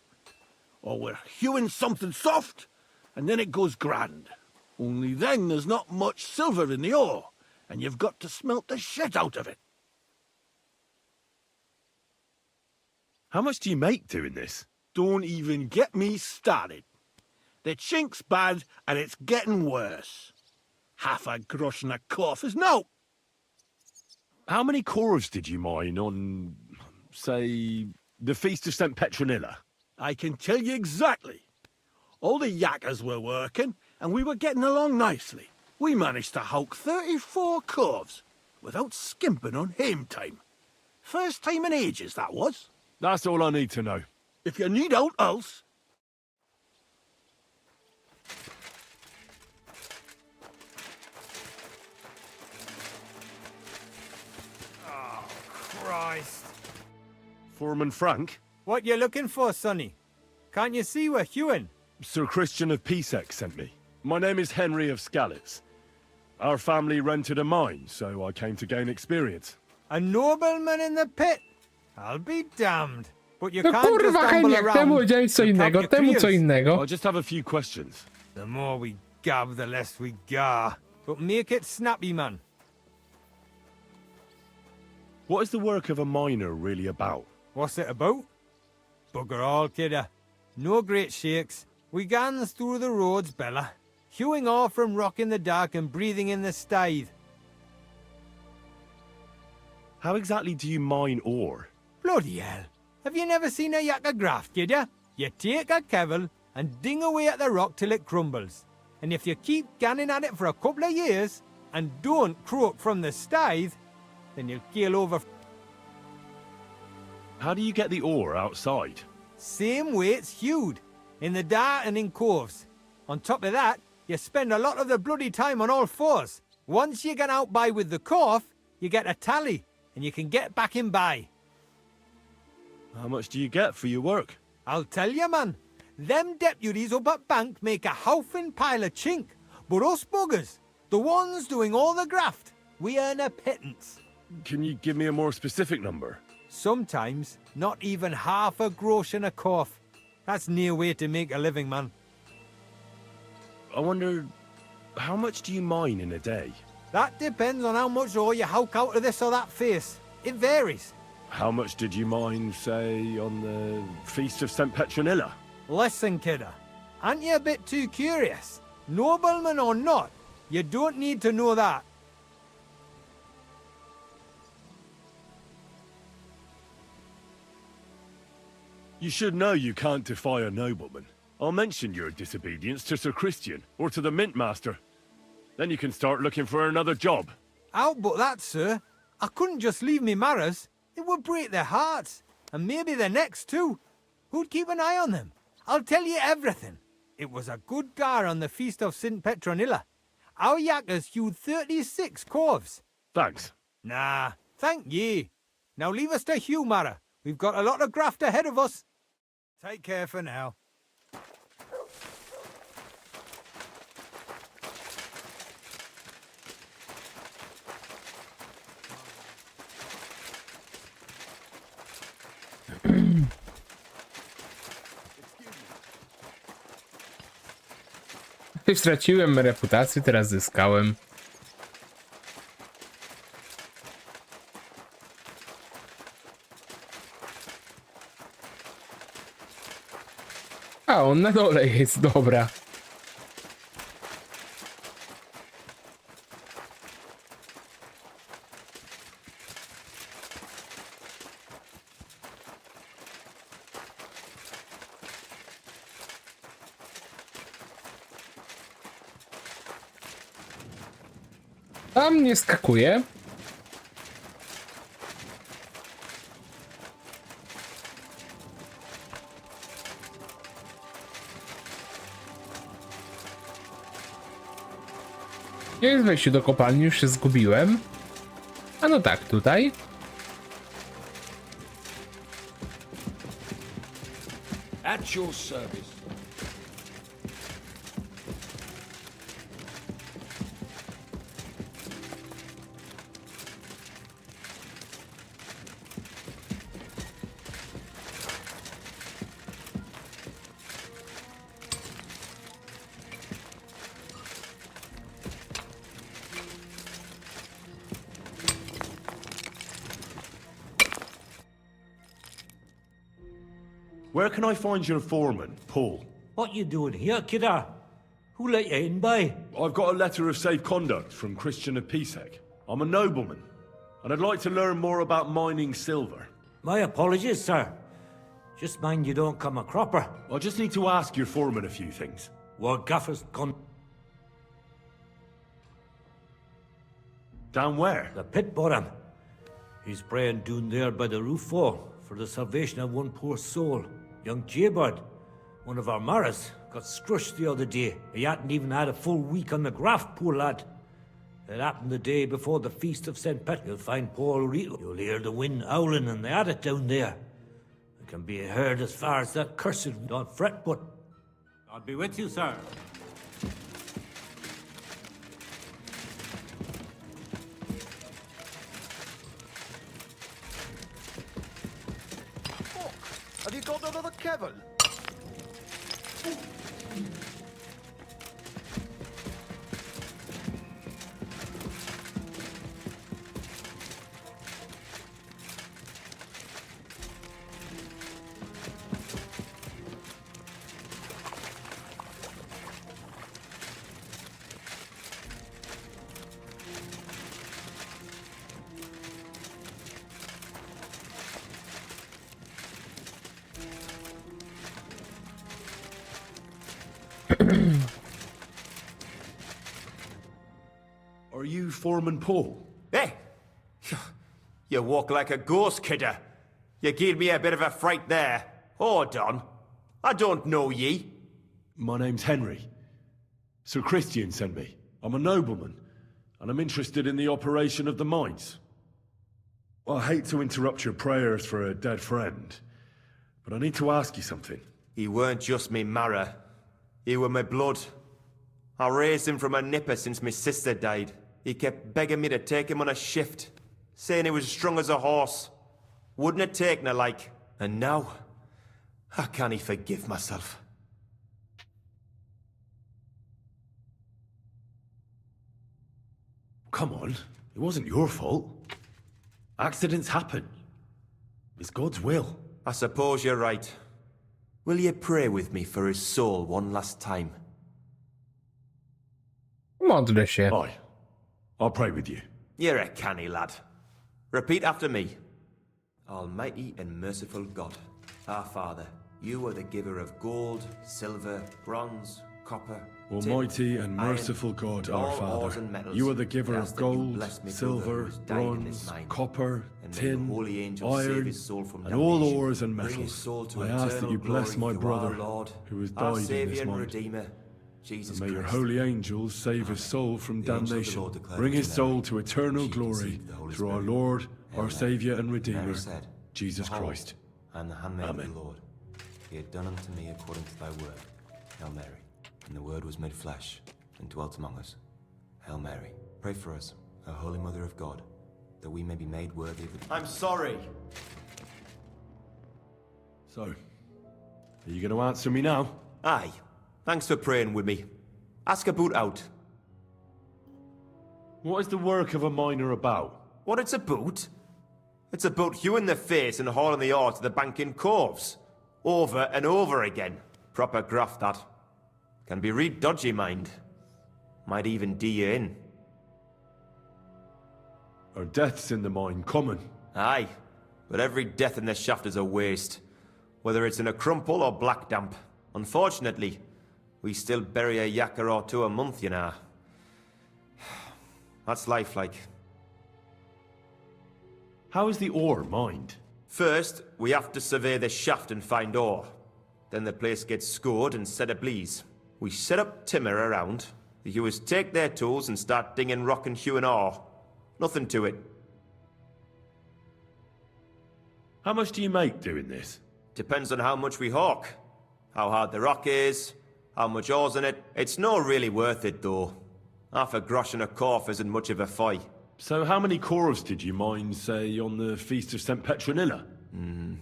or we're hewing something soft, and then it goes grand. Only then there's not much silver in the ore, and you've got to smelt the shit out of it. How much do you make doing this? Don't even get me started. The chink's bad, and it's getting worse. Half a grosh and a cough is no. How many corves did you mine on, say, the Feast of St. Petronilla? I can tell you exactly. All the yakkers were working, and we were getting along nicely. We managed to howk 34 corves, without skimping on hame time. First time in ages, that was. That's all I need to know. If you need out else... Christ. Foreman Frank? What you looking for, Sonny? Can't you see we're hewing? Sir Christian of Pisek sent me. My name is Henry of Skalitz. Our family rented a mine, so I came to gain experience. A nobleman in the pit? I'll be damned. But you No can't just kurwa, stumble Heniek, temu around powiedziałeś co and pop innego, your temu co quills. innego. I just have a few questions. The more we gab, the less we gar. But make it snappy, man. What is the work of a miner really about? What's it about? Bugger all, kidder. No great shakes. We gans through the roads, Bella. Hewing off from rock in the dark and breathing in the stithe. How exactly do you mine ore? Bloody hell. Have you never seen a yakka graft, kidder? You take a kevel and ding away at the rock till it crumbles. And if you keep ganning at it for a couple of years and don't croak from the stithe, then you'll keel over. How do you get the ore outside? Same way it's hewed, in the dark and in coves. On top of that, you spend a lot of the bloody time on all fours. Once you get out by with the cough, you get a tally, and you can get back in by. How much do you get for your work? I'll tell you, man. Them deputies up at bank make a howfing pile of chink, but us buggers, the ones doing all the graft, we earn a pittance. Can you give me a more specific number? Sometimes, not even half a grosh and a cough. That's near way to make a living, man. I wonder, how much do you mine in a day? That depends on how much ore you howk out of this or that face. It varies. How much did you mine, say, on the Feast of St. Petronilla? Listen, kidder. Aren't you a bit too curious? Nobleman or not, you don't need to know that. You should know you can't defy a nobleman. I'll mention your disobedience to Sir Christian, or to the Mint Master. Then you can start looking for another job. Out but that, sir. I couldn't just leave me marrows. It would break their hearts, and maybe their necks too. Who'd keep an eye on them? I'll tell you everything. It was a good gar on the Feast of St. Petronilla. Our yakkers hewed 36 corves. Thanks. Nah, thank ye. Now leave us to hew, Mara. We've got a lot of graft ahead of us. Take care for now. Straciłem reputację, teraz zyskałem. A, on na dole jest, dobra. Tam nie skakuje. Gdzie jest wejście do kopalni? Już się zgubiłem. A no tak, tutaj. At your service. Where can I find your foreman, Paul? What you doing here, kidder? Who let you in, by? I've got a letter of safe conduct from Christian of Pisek. I'm a nobleman, and I'd like to learn more about mining silver. My apologies, sir. Just mind you don't come a cropper. I just need to ask your foreman a few things. What gaffer's gone? Down where? The pit bottom. He's praying down there by the roof wall for the salvation of one poor soul. Young Jaybird, one of our maras, got scrushed the other day. He hadn't even had a full week on the graft, poor lad. It happened the day before the Feast of St. Pet. You'll find Paul Rito. You'll hear the wind howling and the adit down there. It can be heard as far as that cursed. Don't fret, but I'll be with you, sir. Have you got another Kevin? Are you Foreman Paul? Hey! You walk like a ghost, kidder. You gave me a bit of a fright there. Hold on. I don't know ye. My name's Henry. Sir Christian sent me. I'm a nobleman, and I'm interested in the operation of the mines. I hate to interrupt your prayers for a dead friend, but I need to ask you something. He weren't just me marrow. He were my blood. I raised him from a nipper since my sister died. He kept begging me to take him on a shift, saying he was as strong as a horse. Wouldn't it take no like? And now, I can't forgive myself. Come on, it wasn't your fault. Accidents happen. It's God's will. I suppose you're right. Will you pray with me for his soul one last time? Modlę się. Aye. I'll pray with you. You're a canny lad. Repeat after me. Almighty and merciful God, our Father, you are the giver of gold, silver, bronze, copper, Almighty tin, and iron, merciful God, and our all ores Father, and metals. you are the giver I of ask that you gold, bless me brother silver, who has died in this bronze, mine. copper, And may tin, the holy angels save iron, his soul from and all damnation. ores and Bring his metals. soul to I ask that eternal you bless glory my through our brother Lord, who has our died in Saviour this and mine. Redeemer, Jesus May your Christ. holy angels save his soul from The angel of the damnation. Lord declared Bring his to soul Mary, to eternal she glory conceived the Holy through our Spirit. Lord, Hail our Mary. Saviour and Mary Redeemer, said, Jesus Behold, Christ. I am the handmaid Amen. of the Lord. Be it done unto me according to thy word. Hail Mary. And the word was made flesh and dwelt among us. Hail Mary. Pray for us, O Holy Mother of God, that we may be made worthy of the... I'm sorry. So, are you going to answer me now? Aye. Thanks for praying with me. Ask a boot out. What is the work of a miner about? What, it's a boot? It's about you in the face and hauling the ore to the bank in coves. Over and over again. Proper graft, that. Can be real dodgy, mind. Might even D you in. Are deaths in the mine common? Aye. But every death in the shaft is a waste. Whether it's in a crumple or black damp. Unfortunately, we still bury a yakka or two a month, you know. That's life like. How is the ore mined? First, we have to survey the shaft and find ore. Then the place gets scored and set ablaze. We set up timber around. The hewers take their tools and start dinging rock and hewing ore. Nothing to it. How much do you make doing this? Depends on how much we hawk. How hard the rock is, how much ore's in it. It's not really worth it, though. Half a grosh and a corf isn't much of a fight. So how many corves did you mine, say, on the Feast of St. Petronilla?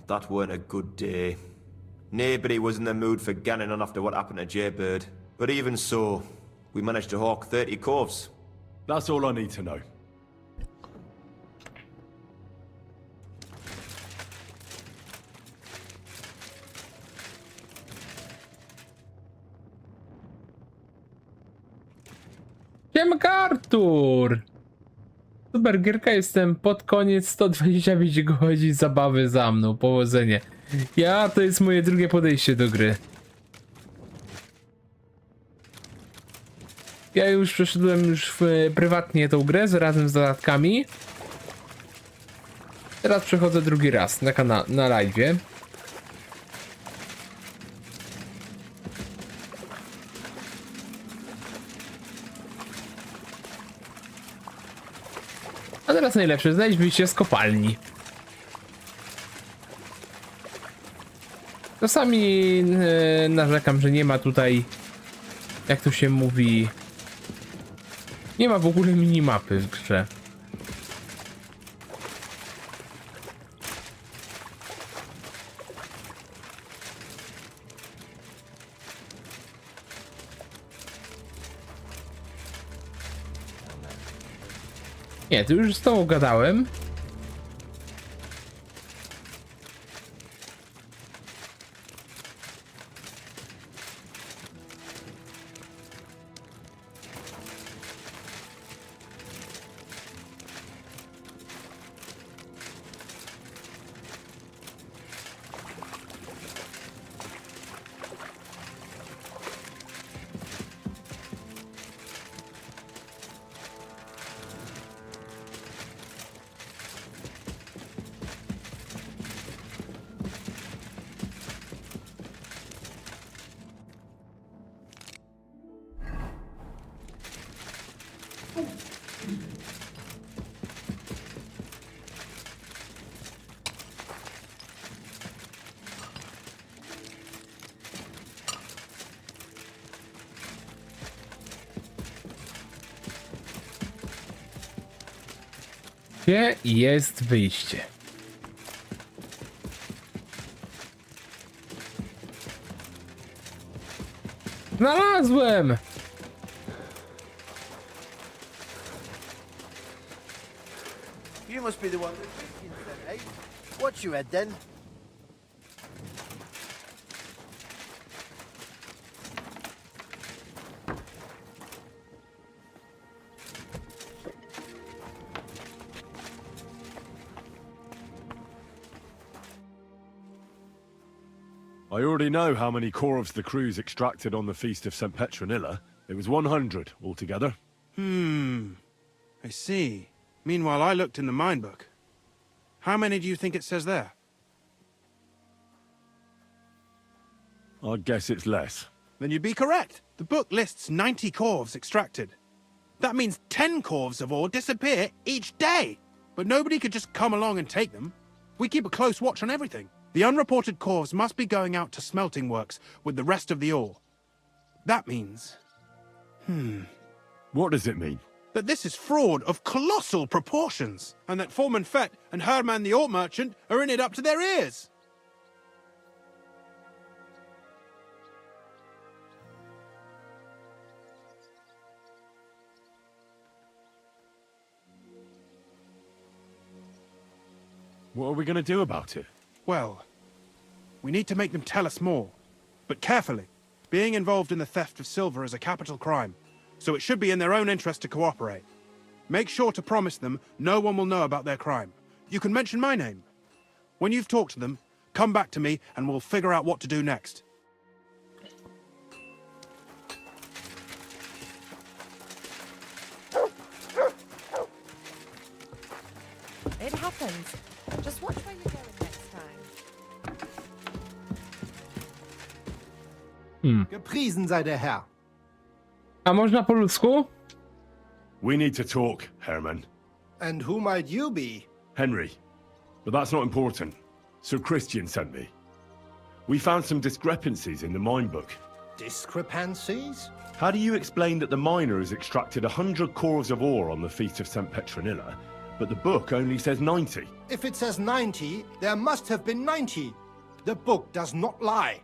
That weren't a good day. Nobody was in the mood for ganning on after what happened to Jaybird. But even so, we managed to hawk 30 corves. That's all I need to know. Siemka, Artur! Super gierka, jestem pod koniec 125 godzin zabawy za mną, powodzenie. To jest moje drugie podejście do gry. Ja już przeszedłem prywatnie tą grę razem z dodatkami. Teraz przechodzę drugi raz na live'ie. A teraz najlepsze, znaleźć wyjście z kopalni. Czasami narzekam, że nie ma tutaj, jak to się mówi, nie ma w ogóle minimapy w grze. Nie, tu już z tobą gadałem. Gdzie jest wyjście? Znalazłem! You must be the one that Christian said, eh? Watch your head then. I already know how many corvs the crews extracted on the Feast of St. Petronilla. It was 100 altogether. I see. Meanwhile, I looked in the mine book. How many do you think it says there? I'd guess it's less. Then you'd be correct. The book lists 90 corvs extracted. That means 10 corvs of ore disappear each day. But nobody could just come along and take them. We keep a close watch on everything. The unreported corvs must be going out to smelting works with the rest of the ore. That means... What does it mean? that this is fraud of colossal proportions, and that Foreman Fett and Herman the ore merchant are in it up to their ears. What are we going to do about it? Well, we need to make them tell us more, but carefully. Being involved in the theft of silver is a capital crime, so it should be in their own interest to cooperate. Make sure to promise them no one will know about their crime. You can mention my name. When you've talked to them, come back to me and we'll figure out what to do next. It happens. Just watch where you're going next time. Gepriesen sei der Herr. A można po ludzku? We need to talk, Herman. And who might you be? Henry. But that's not important. Sir Christian sent me. We found some discrepancies in the mine book. Discrepancies? How do you explain that the miner has extracted 100 corves of ore on the Feast of St. Petronilla, but the book only says 90? If it says 90, there must have been 90. The book does not lie.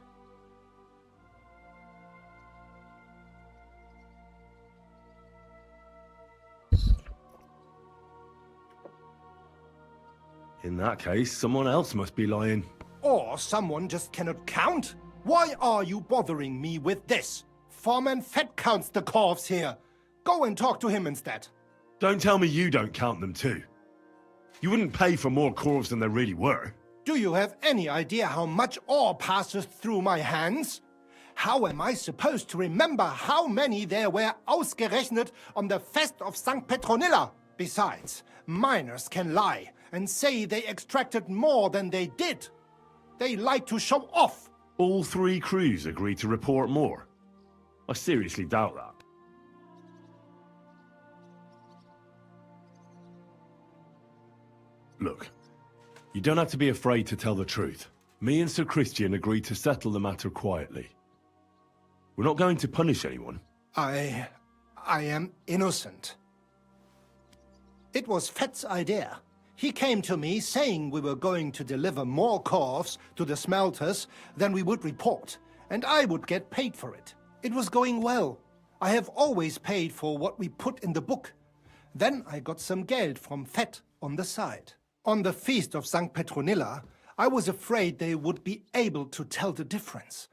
In that case, someone else must be lying. Or someone just cannot count? Why are you bothering me with this? Foreman Fett counts the corves here. Go and talk to him instead. Don't tell me you don't count them too. You wouldn't pay for more corves than there really were. Do you have any idea how much ore passes through my hands? How am I supposed to remember how many there were ausgerechnet on the Fest of St. Petronilla? Besides, miners can lie and say they extracted more than they did. They like to show off. All three crews agreed to report more. I seriously doubt that. Look, you don't have to be afraid to tell the truth. Me and Sir Christian agreed to settle the matter quietly. We're not going to punish anyone. I am innocent. It was Fett's idea. He came to me saying we were going to deliver more corves to the smelters than we would report, and I would get paid for it. It was going well. I have always paid for what we put in the book. Then I got some geld from Fett on the side. On the Feast of St. Petronilla, I was afraid they would be able to tell the difference.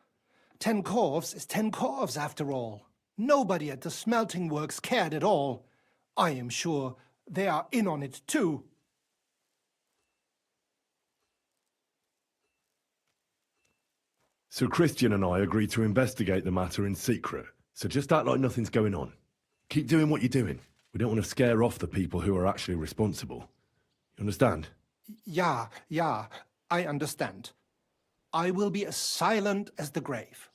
10 corves is 10 corves after all. Nobody at the smelting works cared at all. I am sure they are in on it too. Sir Christian and I agreed to investigate the matter in secret, so just act like nothing's going on. Keep doing what you're doing. We don't want to scare off the people who are actually responsible. You understand? Ja, I understand. I will be as silent as the grave.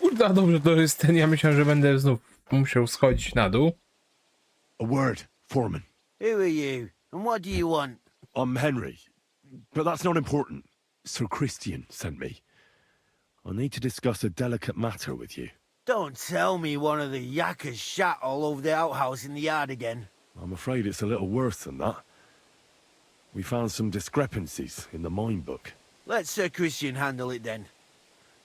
Kurde, dobrze, to jest ten. Ja myślałem, że będę znów musiał schodzić na dół. A word, Foreman. Who are you? What do you want? I'm Henry, but that's not important. Sir Christian sent me. I need to discuss a delicate matter with you. Don't tell me one of the yakkers shat all over the outhouse in the yard again. I'm afraid it's a little worse than that. We found some discrepancies in the mine book. Let Sir Christian handle it then.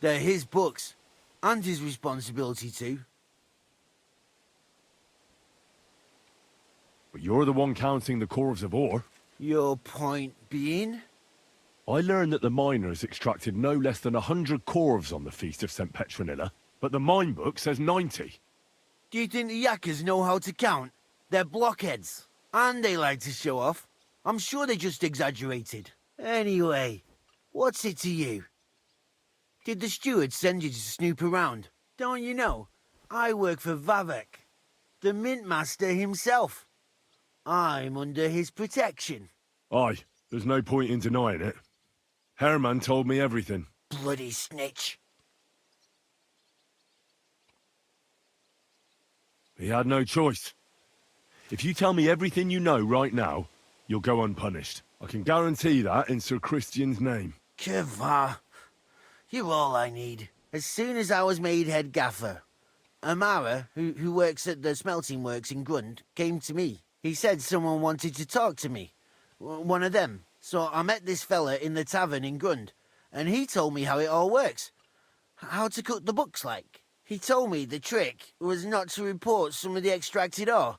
They're his books, and his responsibility too. But you're the one counting the corves of ore. Your point being? I learned that the miners extracted no less than 100 corves on the Feast of St. Petronilla, but the mine book says 90. Do you think the yakkers know how to count? They're blockheads, and they like to show off. I'm sure they just exaggerated. Anyway, what's it to you? Did the steward send you to snoop around? Don't you know? I work for Vavek, the mint master himself. I'm under his protection. Aye, there's no point in denying it. Herman told me everything. Bloody snitch. He had no choice. If you tell me everything you know right now, you'll go unpunished. I can guarantee that in Sir Christian's name. Keva, you're all I need. As soon as I was made head gaffer, Amara, who works at the smelting works in Grund, came to me. He said someone wanted to talk to me. One of them. So I met this fella in the tavern in Grund, and he told me how it all works. How to cut the books like. He told me the trick was not to report some of the extracted ore,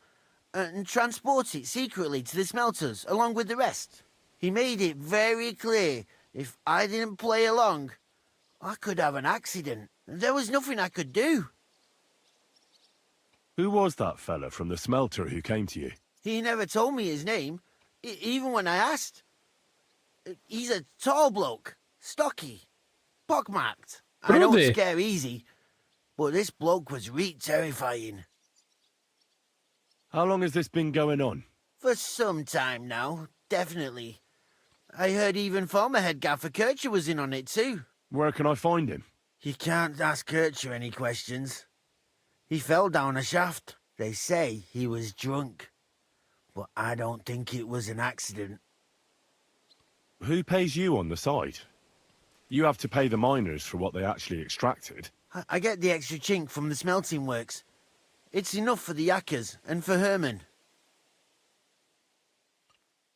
and transport it secretly to the smelters, along with the rest. He made it very clear if I didn't play along, I could have an accident. There was nothing I could do. Who was that fella from the smelter who came to you? He never told me his name, even when I asked. He's a tall bloke, stocky, pockmarked. I don't Rudy. scare easy, but this bloke was reet terrifying. How long has this been going on? For some time now, definitely. I heard even former head gaffer Kircher was in on it too. Where can I find him? You can't ask Kircher any questions. He fell down a shaft. They say he was drunk, but I don't think it was an accident. Who pays you on the side? You have to pay the miners for what they actually extracted. I get the extra chink from the smelting works. It's enough for the yakkers and for Herman.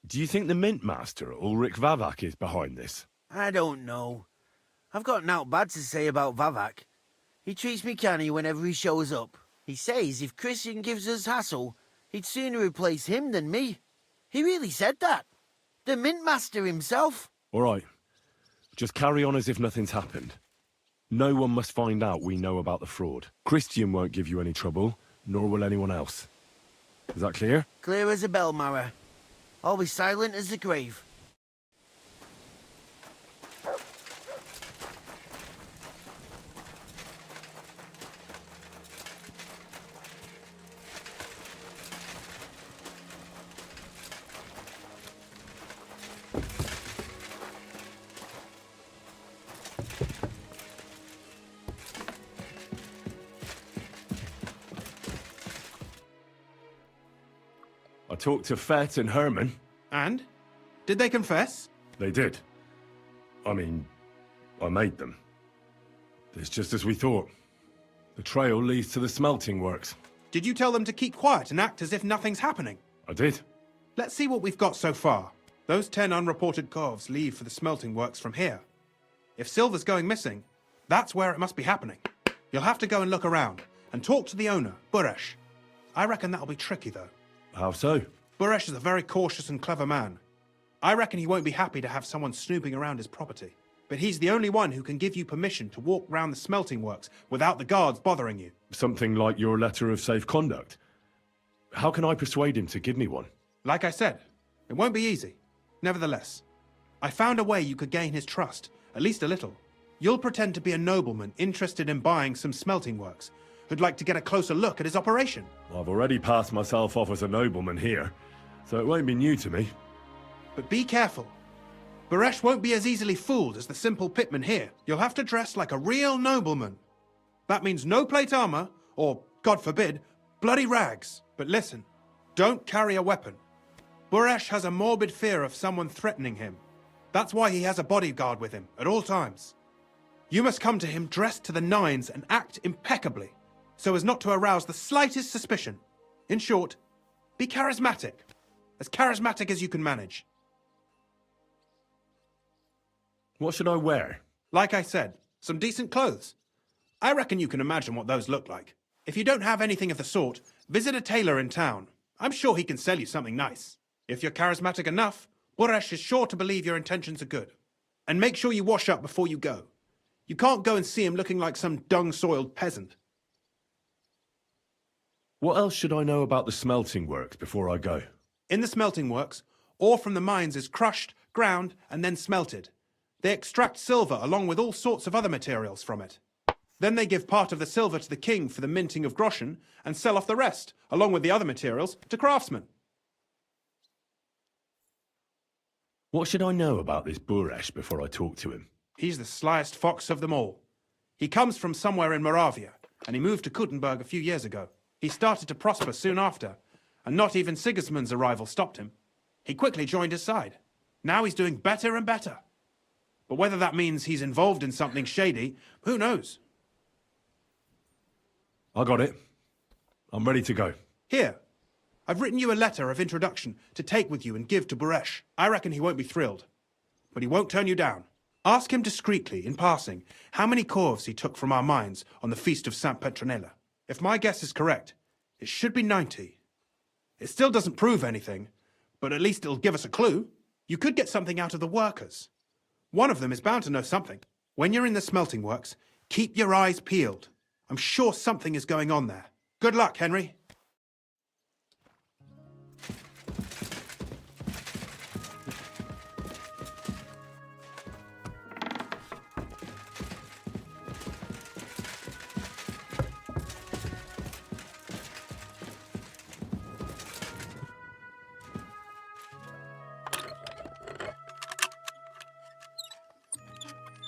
Do you think the mint master, Ulrich Vavak, is behind this? I don't know. I've got naught bad to say about Vavak. He treats me canny whenever he shows up. He says if Christian gives us hassle, he'd sooner replace him than me. He really said that. The mint master himself. All right. Just carry on as if nothing's happened. No one must find out we know about the fraud. Christian won't give you any trouble, nor will anyone else. Is that clear? Clear as a bell, Mara. I'll be silent as the grave. I talked to Fett and Herman. And? Did they confess? They did. I mean, I made them. It's just as we thought. The trail leads to the smelting works. Did you tell them to keep quiet and act as if nothing's happening? I did. Let's see what we've got so far. Those 10 unreported corves leave for the smelting works from here. If silver's going missing, that's where it must be happening. You'll have to go and look around, and talk to the owner, Buresh. I reckon that'll be tricky, though. How so? Buresh is a very cautious and clever man. I reckon he won't be happy to have someone snooping around his property. But he's the only one who can give you permission to walk round the smelting works without the guards bothering you. Something like your letter of safe conduct. How can I persuade him to give me one? Like I said, it won't be easy. Nevertheless, I found a way you could gain his trust, at least a little. You'll pretend to be a nobleman interested in buying some smelting works, who'd like to get a closer look at his operation. I've already passed myself off as a nobleman here, so it won't be new to me. But be careful. Buresh won't be as easily fooled as the simple pitman here. You'll have to dress like a real nobleman. That means no plate armor, or, God forbid, bloody rags. But listen, don't carry a weapon. Buresh has a morbid fear of someone threatening him. That's why he has a bodyguard with him at all times. You must come to him dressed to the nines and act impeccably, so as not to arouse the slightest suspicion. In short, be charismatic as you can manage. What should I wear? Like I said, some decent clothes. I reckon you can imagine what those look like. If you don't have anything of the sort, visit a tailor in town. I'm sure he can sell you something nice. If you're charismatic enough, Buresh is sure to believe your intentions are good. And make sure you wash up before you go. You can't go and see him looking like some dung-soiled peasant. What else should I know about the smelting works before I go? In the smelting works, ore from the mines is crushed, ground, and then smelted. They extract silver along with all sorts of other materials from it. Then they give part of the silver to the king for the minting of groschen and sell off the rest, along with the other materials, to craftsmen. What should I know about this Buresh before I talk to him? He's the slyest fox of them all. He comes from somewhere in Moravia, and he moved to Kuttenberg a few years ago. He started to prosper soon after, and not even Sigismund's arrival stopped him. He quickly joined his side. Now he's doing better and better. But whether that means he's involved in something shady, who knows? I got it. I'm ready to go. Here, I've written you a letter of introduction to take with you and give to Buresh. I reckon he won't be thrilled, but he won't turn you down. Ask him discreetly, in passing, how many corves he took from our mines on the feast of Saint Petronella. If my guess is correct, it should be 90. It still doesn't prove anything, but at least it'll give us a clue. You could get something out of the workers. One of them is bound to know something. When you're in the smelting works, keep your eyes peeled. I'm sure something is going on there. Good luck, Henry.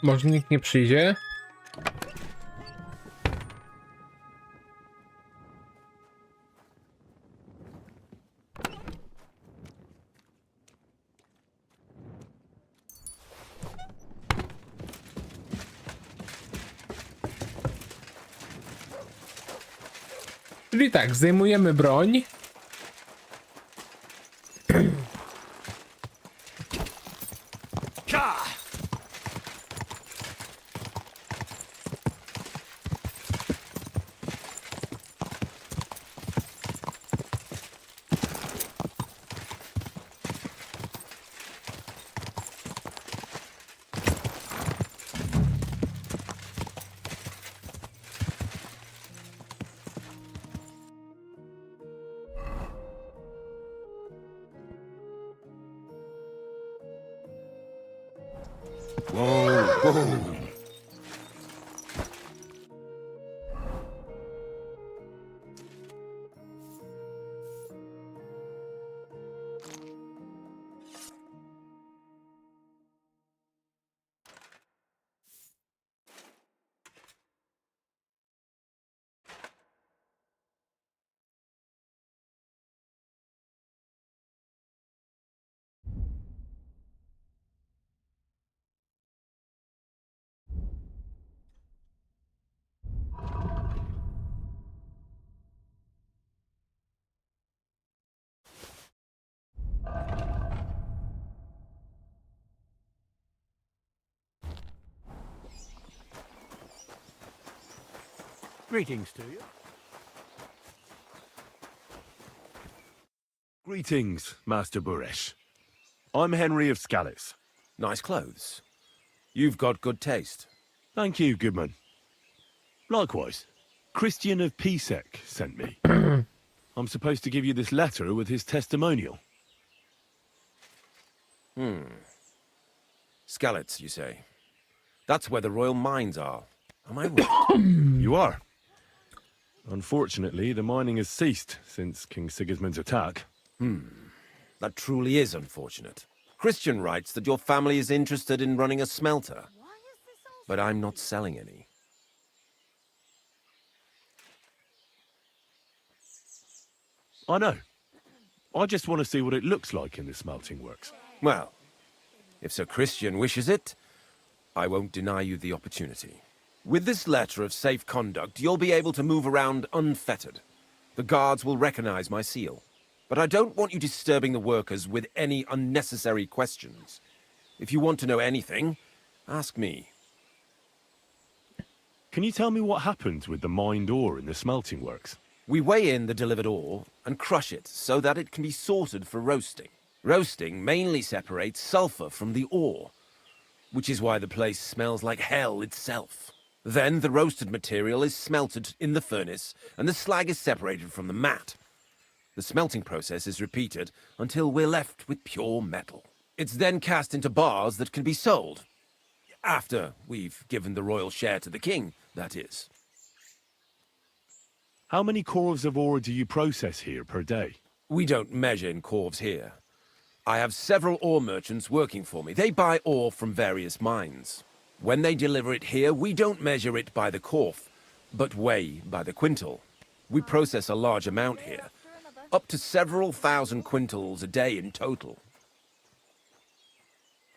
Może nikt nie przyjdzie? Czyli tak, zdejmujemy broń. Whoa, whoa. Greetings to you. Greetings, Master Buresh. I'm Henry of Scallis. Nice clothes. You've got good taste. Thank you, Goodman. Likewise, Christian of Pisek sent me. I'm supposed to give you this letter with his testimonial. Skalitz, you say? That's where the royal mines are. Am I right? You are. Unfortunately, the mining has ceased since King Sigismund's attack. That truly is unfortunate. Christian writes that your family is interested in running a smelter. But I'm not selling any. I know. I just want to see what it looks like in the smelting works. Well, if Sir Christian wishes it, I won't deny you the opportunity. With this letter of safe conduct, you'll be able to move around unfettered. The guards will recognize my seal. But I don't want you disturbing the workers with any unnecessary questions. If you want to know anything, ask me. Can you tell me what happens with the mined ore in the smelting works? We weigh in the delivered ore and crush it so that it can be sorted for roasting. Roasting mainly separates sulfur from the ore, which is why the place smells like hell itself. Then the roasted material is smelted in the furnace and the slag is separated from the matte. The smelting process is repeated until we're left with pure metal. It's then cast into bars that can be sold. After we've given the royal share to the king, that is. How many corves of ore do you process here per day? We don't measure in corves here. I have several ore merchants working for me. They buy ore from various mines. When they deliver it here, we don't measure it by the corf, but weigh by the quintal. We process a large amount here, up to several thousand quintals a day in total.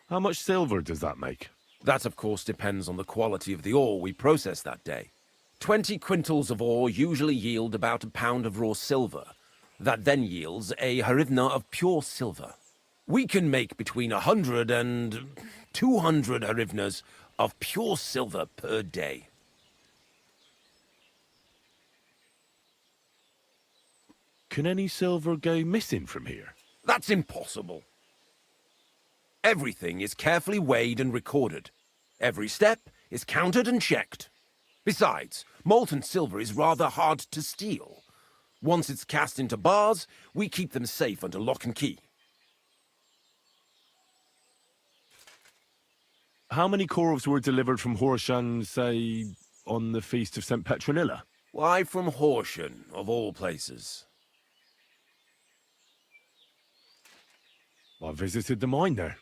How much silver does that make? That, of course, depends on the quality of the ore we process that day. 20 quintals of ore usually yield about a pound of raw silver. That then yields a hryvnia of pure silver. We can make between 100 and 200 hryvnias of pure silver per day. Can any silver go missing from here? That's impossible. Everything is carefully weighed and recorded. Every step is counted and checked. Besides, molten silver is rather hard to steal. Once it's cast into bars, we keep them safe under lock and key. How many corves were delivered from Horsham, say, on the Feast of St. Petronilla? Why from Horsham, of all places? I visited the mine there.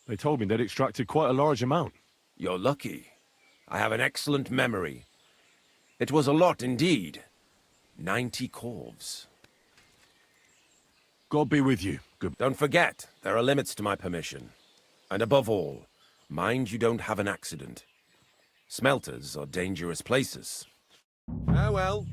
They told me they'd extracted quite a large amount. You're lucky. I have an excellent memory. It was a lot indeed. 90 corves. God be with you. Good. Don't forget, there are limits to my permission. And above all, mind you don't have an accident. Smelters are dangerous places. Ah, well.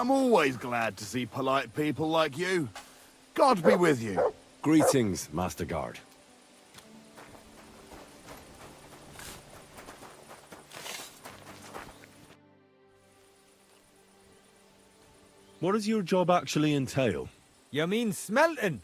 I'm always glad to see polite people like you. God be with you. Greetings, Master Guard. What does your job actually entail? You mean smelting?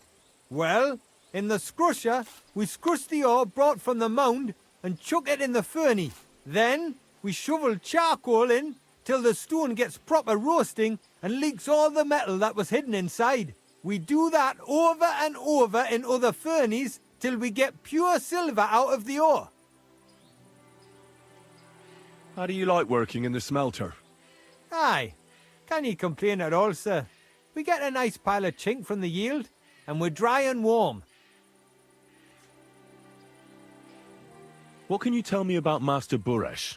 Well, in the scrusher, we scrush the ore brought from the mound and chuck it in the furnace. Then we shovel charcoal in till the stone gets proper roasting and leaks all the metal that was hidden inside. We do that over and over in other furnaces till we get pure silver out of the ore. How do you like working in the smelter? Aye, can you complain at all, sir? We get a nice pile of chink from the yield, and we're dry and warm. What can you tell me about Master Buresh?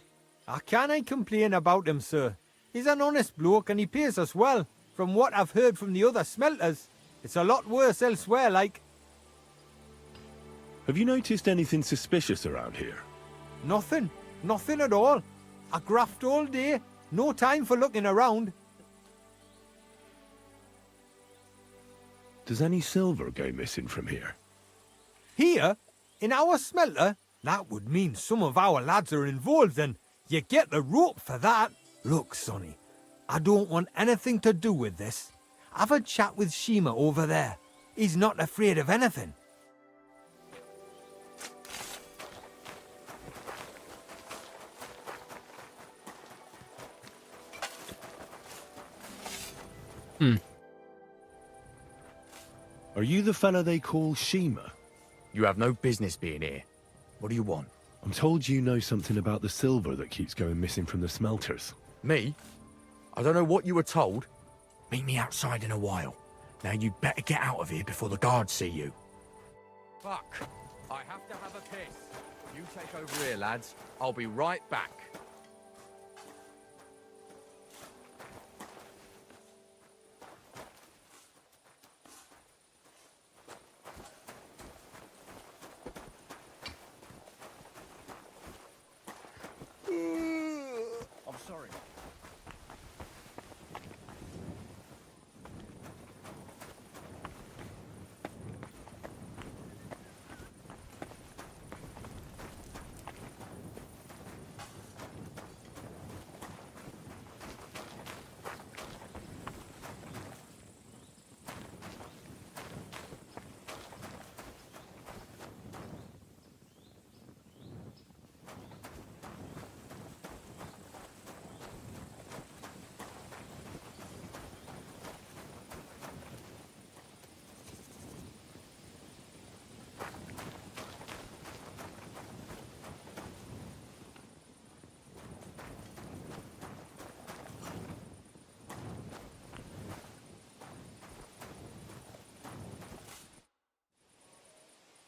I can't complain about him, sir. He's an honest bloke and he pays us well. From what I've heard from the other smelters, it's a lot worse elsewhere, like. Have you noticed anything suspicious around here? Nothing. Nothing at all. I graft all day. No time for looking around. Does any silver go missing from here? Here? In our smelter? That would mean some of our lads are involved and you get the rope for that. Look, Sonny, I don't want anything to do with this. Have a chat with Shima over there. He's not afraid of anything. Are you the fella they call Shima? You have no business being here. What do you want? I'm told you know something about the silver that keeps going missing from the smelters. Me? I don't know what you were told. Meet me outside in a while. Now you'd better get out of here before the guards see you. Fuck. I have to have a piss. You take over here, lads. I'll be right back. I'm sorry.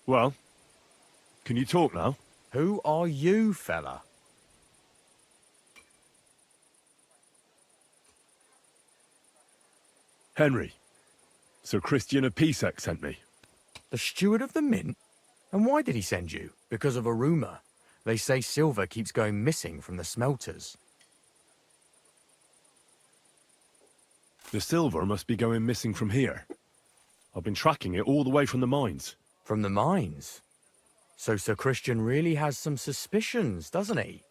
Well, can you talk now? Who are you, fella? Henry. Sir Christian of Pisek sent me. The steward of the mint? And why did he send you? Because of a rumour. They say silver keeps going missing from the smelters. The silver must be going missing from here. I've been tracking it all the way from the mines. From the mines? So Sir Christian really has some suspicions, doesn't he?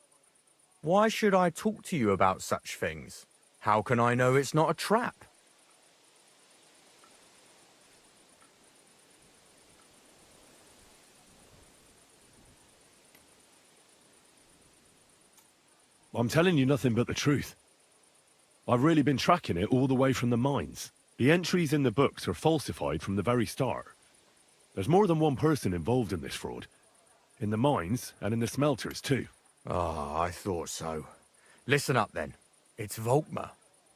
Why should I talk to you about such things? How can I know it's not a trap? I'm telling you nothing but the truth. I've really been tracking it all the way from the mines. The entries in the books are falsified from the very start. There's more than one person involved in this fraud. In the mines and in the smelters too. Ah, I thought so. Listen up then. It's Volkmar.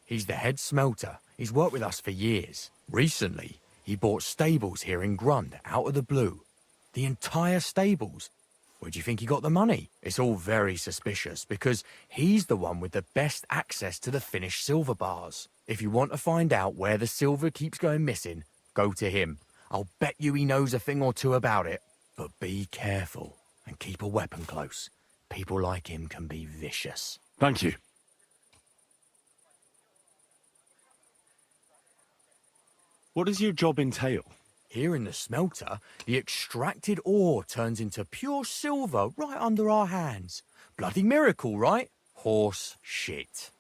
He's the head smelter. He's worked with us for years. Recently, he bought stables here in Grund out of the blue. The entire stables. Where do you think he got the money? It's all very suspicious because he's the one with the best access to the finished silver bars. If you want to find out where the silver keeps going missing, go to him. I'll bet you he knows a thing or two about it. But be careful and keep a weapon close. People like him can be vicious. Thank you. What does your job entail? Here in the smelter, the extracted ore turns into pure silver right under our hands. Bloody miracle, right? Horse shit.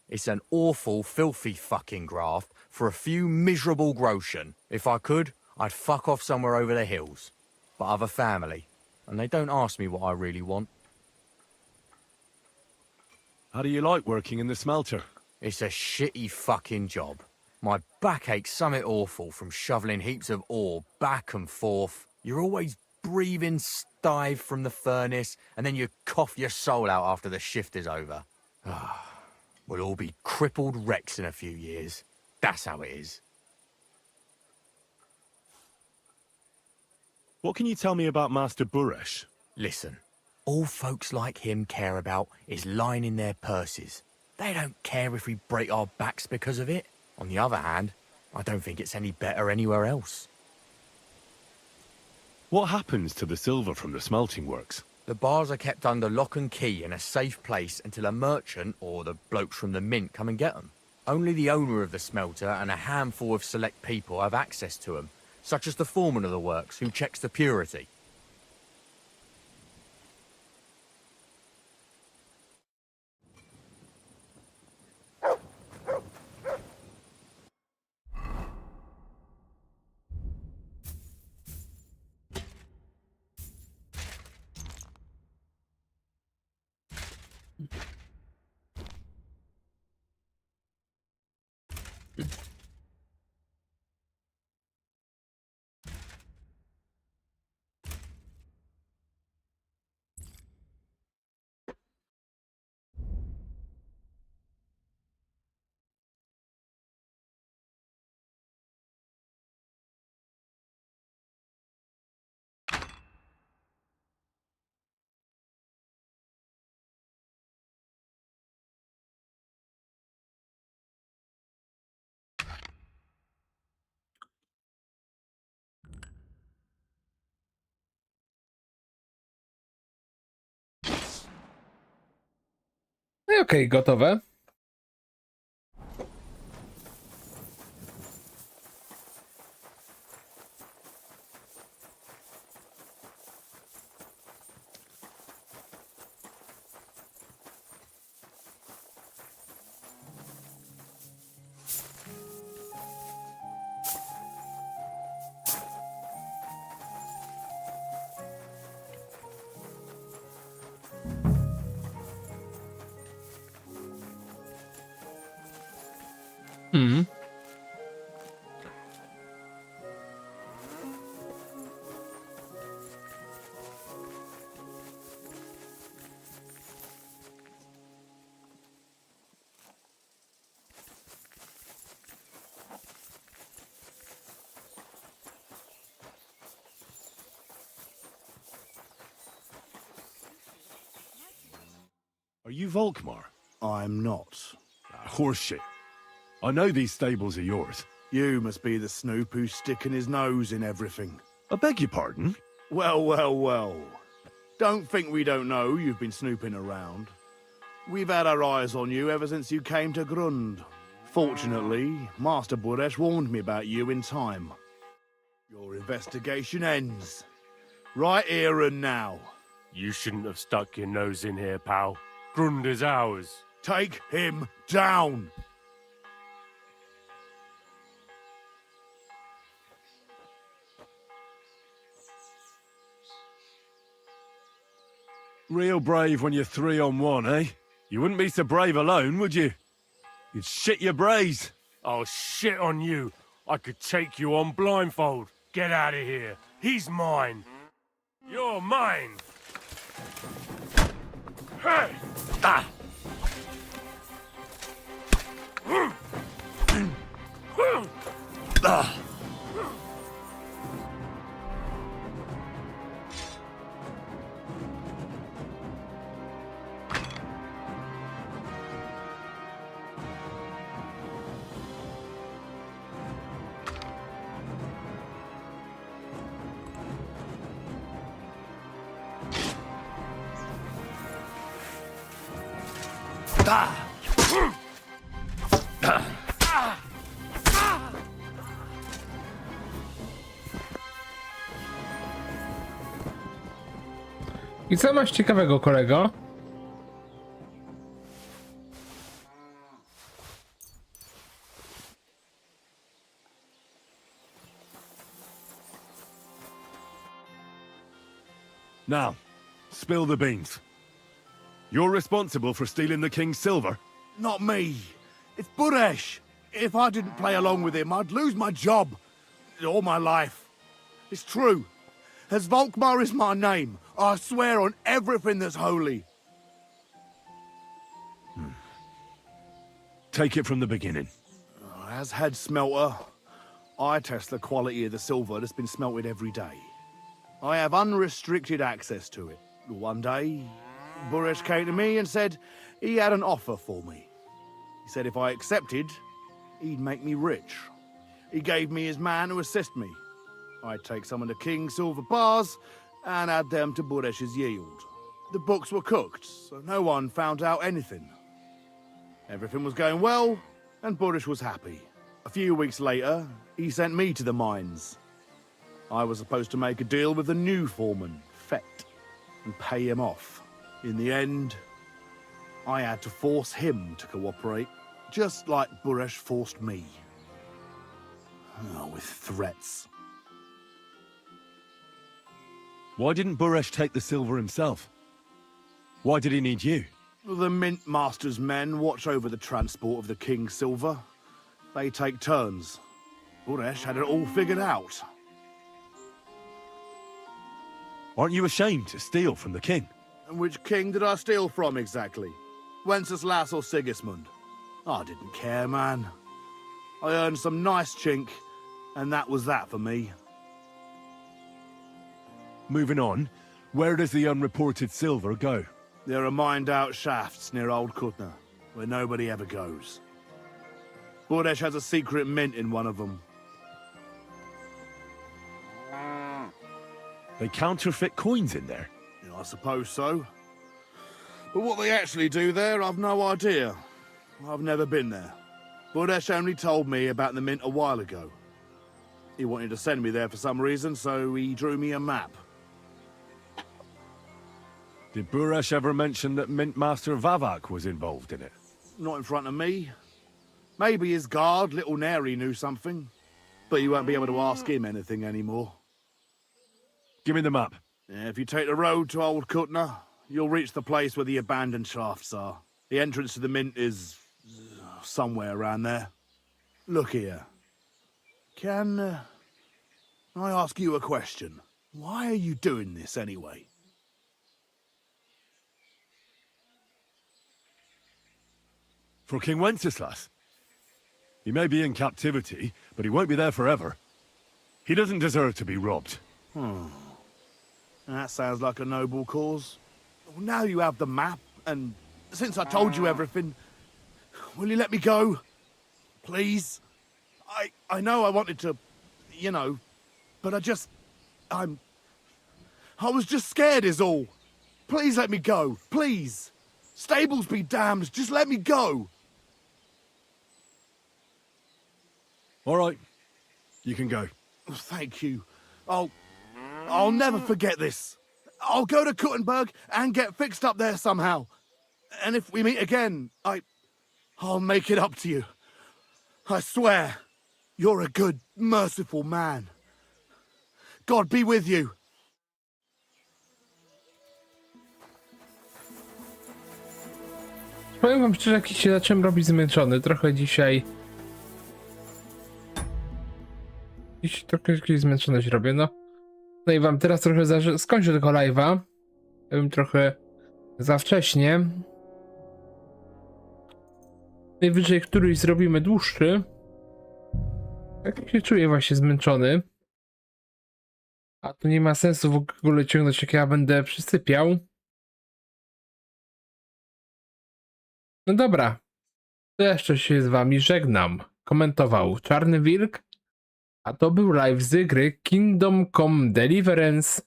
It's an awful, filthy fucking graft for a few miserable groschen. If I could, I'd fuck off somewhere over the hills. But I've a family, and they don't ask me what I really want. How do you like working in the smelter? It's a shitty fucking job. My back aches something awful from shoveling heaps of ore back and forth. You're always breathing stive from the furnace, and then you cough your soul out after the shift is over. We'll all be crippled wrecks in a few years. That's how it is. What can you tell me about Master Buresh? Listen, all folks like him care about is lining their purses. They don't care if we break our backs because of it. On the other hand, I don't think it's any better anywhere else. What happens to the silver from the smelting works? The bars are kept under lock and key in a safe place until a merchant or the blokes from the mint come and get them. Only the owner of the smelter and a handful of select people have access to them, such as the foreman of the works who checks the purity. No i okej, gotowe. Mhm. Are you Volkmar? I'm not. Horseshit. I know these stables are yours. You must be the snoop who's sticking his nose in everything. I beg your pardon? Well, well, well. Don't think we don't know you've been snooping around. We've had our eyes on you ever since you came to Grund. Fortunately, Master Buresh warned me about you in time. Your investigation ends. Right here and now. You shouldn't have stuck your nose in here, pal. Grund is ours. Take him down! Real brave when you're 3-on-1, eh? You wouldn't be so brave alone, would you? You'd shit your brains. Oh, shit on you. I could take you on blindfold. Get out of here. He's mine. You're mine. Hey! Ah! Ah! I co masz ciekawego, kolego? Now, spill the beans. You're responsible for stealing the king's silver? Not me. It's Buresh. If I didn't play along with him, I'd lose my job. All my life. It's true. As Volkmar is my name, I swear on everything that's holy. Take it from the beginning. As head smelter, I test the quality of the silver that's been smelted every day. I have unrestricted access to it. One day, Buresh came to me and said he had an offer for me. He said if I accepted, he'd make me rich. He gave me his man to assist me. I'd take some of the king's silver bars and add them to Buresh's yield. The books were cooked, so no one found out anything. Everything was going well, and Buresh was happy. A few weeks later, he sent me to the mines. I was supposed to make a deal with the new foreman, Fett, and pay him off. In the end, I had to force him to cooperate, just like Buresh forced me. Oh, with threats. Why didn't Buresh take the silver himself? Why did he need you? The Mint Master's men watch over the transport of the king's silver. They take turns. Buresh had it all figured out. Aren't you ashamed to steal from the king? And which king did I steal from exactly? Wenceslas or Sigismund? I didn't care, man. I earned some nice chink, and that was that for me. Moving on, where does the unreported silver go? There are mined-out shafts near Old Kutna, where nobody ever goes. Buresh has a secret mint in one of them. They counterfeit coins in there? I suppose so. But what they actually do there, I've no idea. I've never been there. Budesh only told me about the mint a while ago. He wanted to send me there for some reason, so he drew me a map. Did Buresh ever mention that Mint Master Vavak was involved in it? Not in front of me. Maybe his guard, Little Neri, knew something. But you won't be able to ask him anything anymore. Give me the map. Yeah, if you take the road to Old Kutna, you'll reach the place where the abandoned shafts are. The entrance to the mint is somewhere around there. Look here. Can I ask you a question? Why are you doing this anyway? For King Wenceslas. He may be in captivity, but he won't be there forever. He doesn't deserve to be robbed. That sounds like a noble cause. Well, now you have the map, and since I told you everything, will you let me go? Please? I know I wanted to, you know, but I was just scared is all. Please let me go, please. Stables be damned, just let me go. All right. You can go. Thank you. I'll never forget this. I'll go to Kuttenberg and get fixed up there somehow. And if we meet again, I'll make it up to you. I swear, you're a good, merciful man. God be with you. Powiem wam szczerze, jakiś się zacząłem robić zmęczony. Trochę dzisiaj... Trochę jakiś zmęczony się robię, no. No i wam teraz trochę skończę tego live'a. Byłem trochę za wcześnie. Najwyżej któryś zrobimy dłuższy. Tak się czuję właśnie zmęczony. A tu nie ma sensu w ogóle ciągnąć, jak ja będę przysypiał. No dobra. To jeszcze się z wami żegnam. Komentował Czarny Wilk. A to był live z gry Kingdom Come Deliverance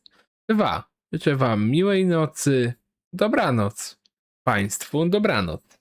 2. Życzę wam miłej nocy. Dobranoc. Państwu dobranoc.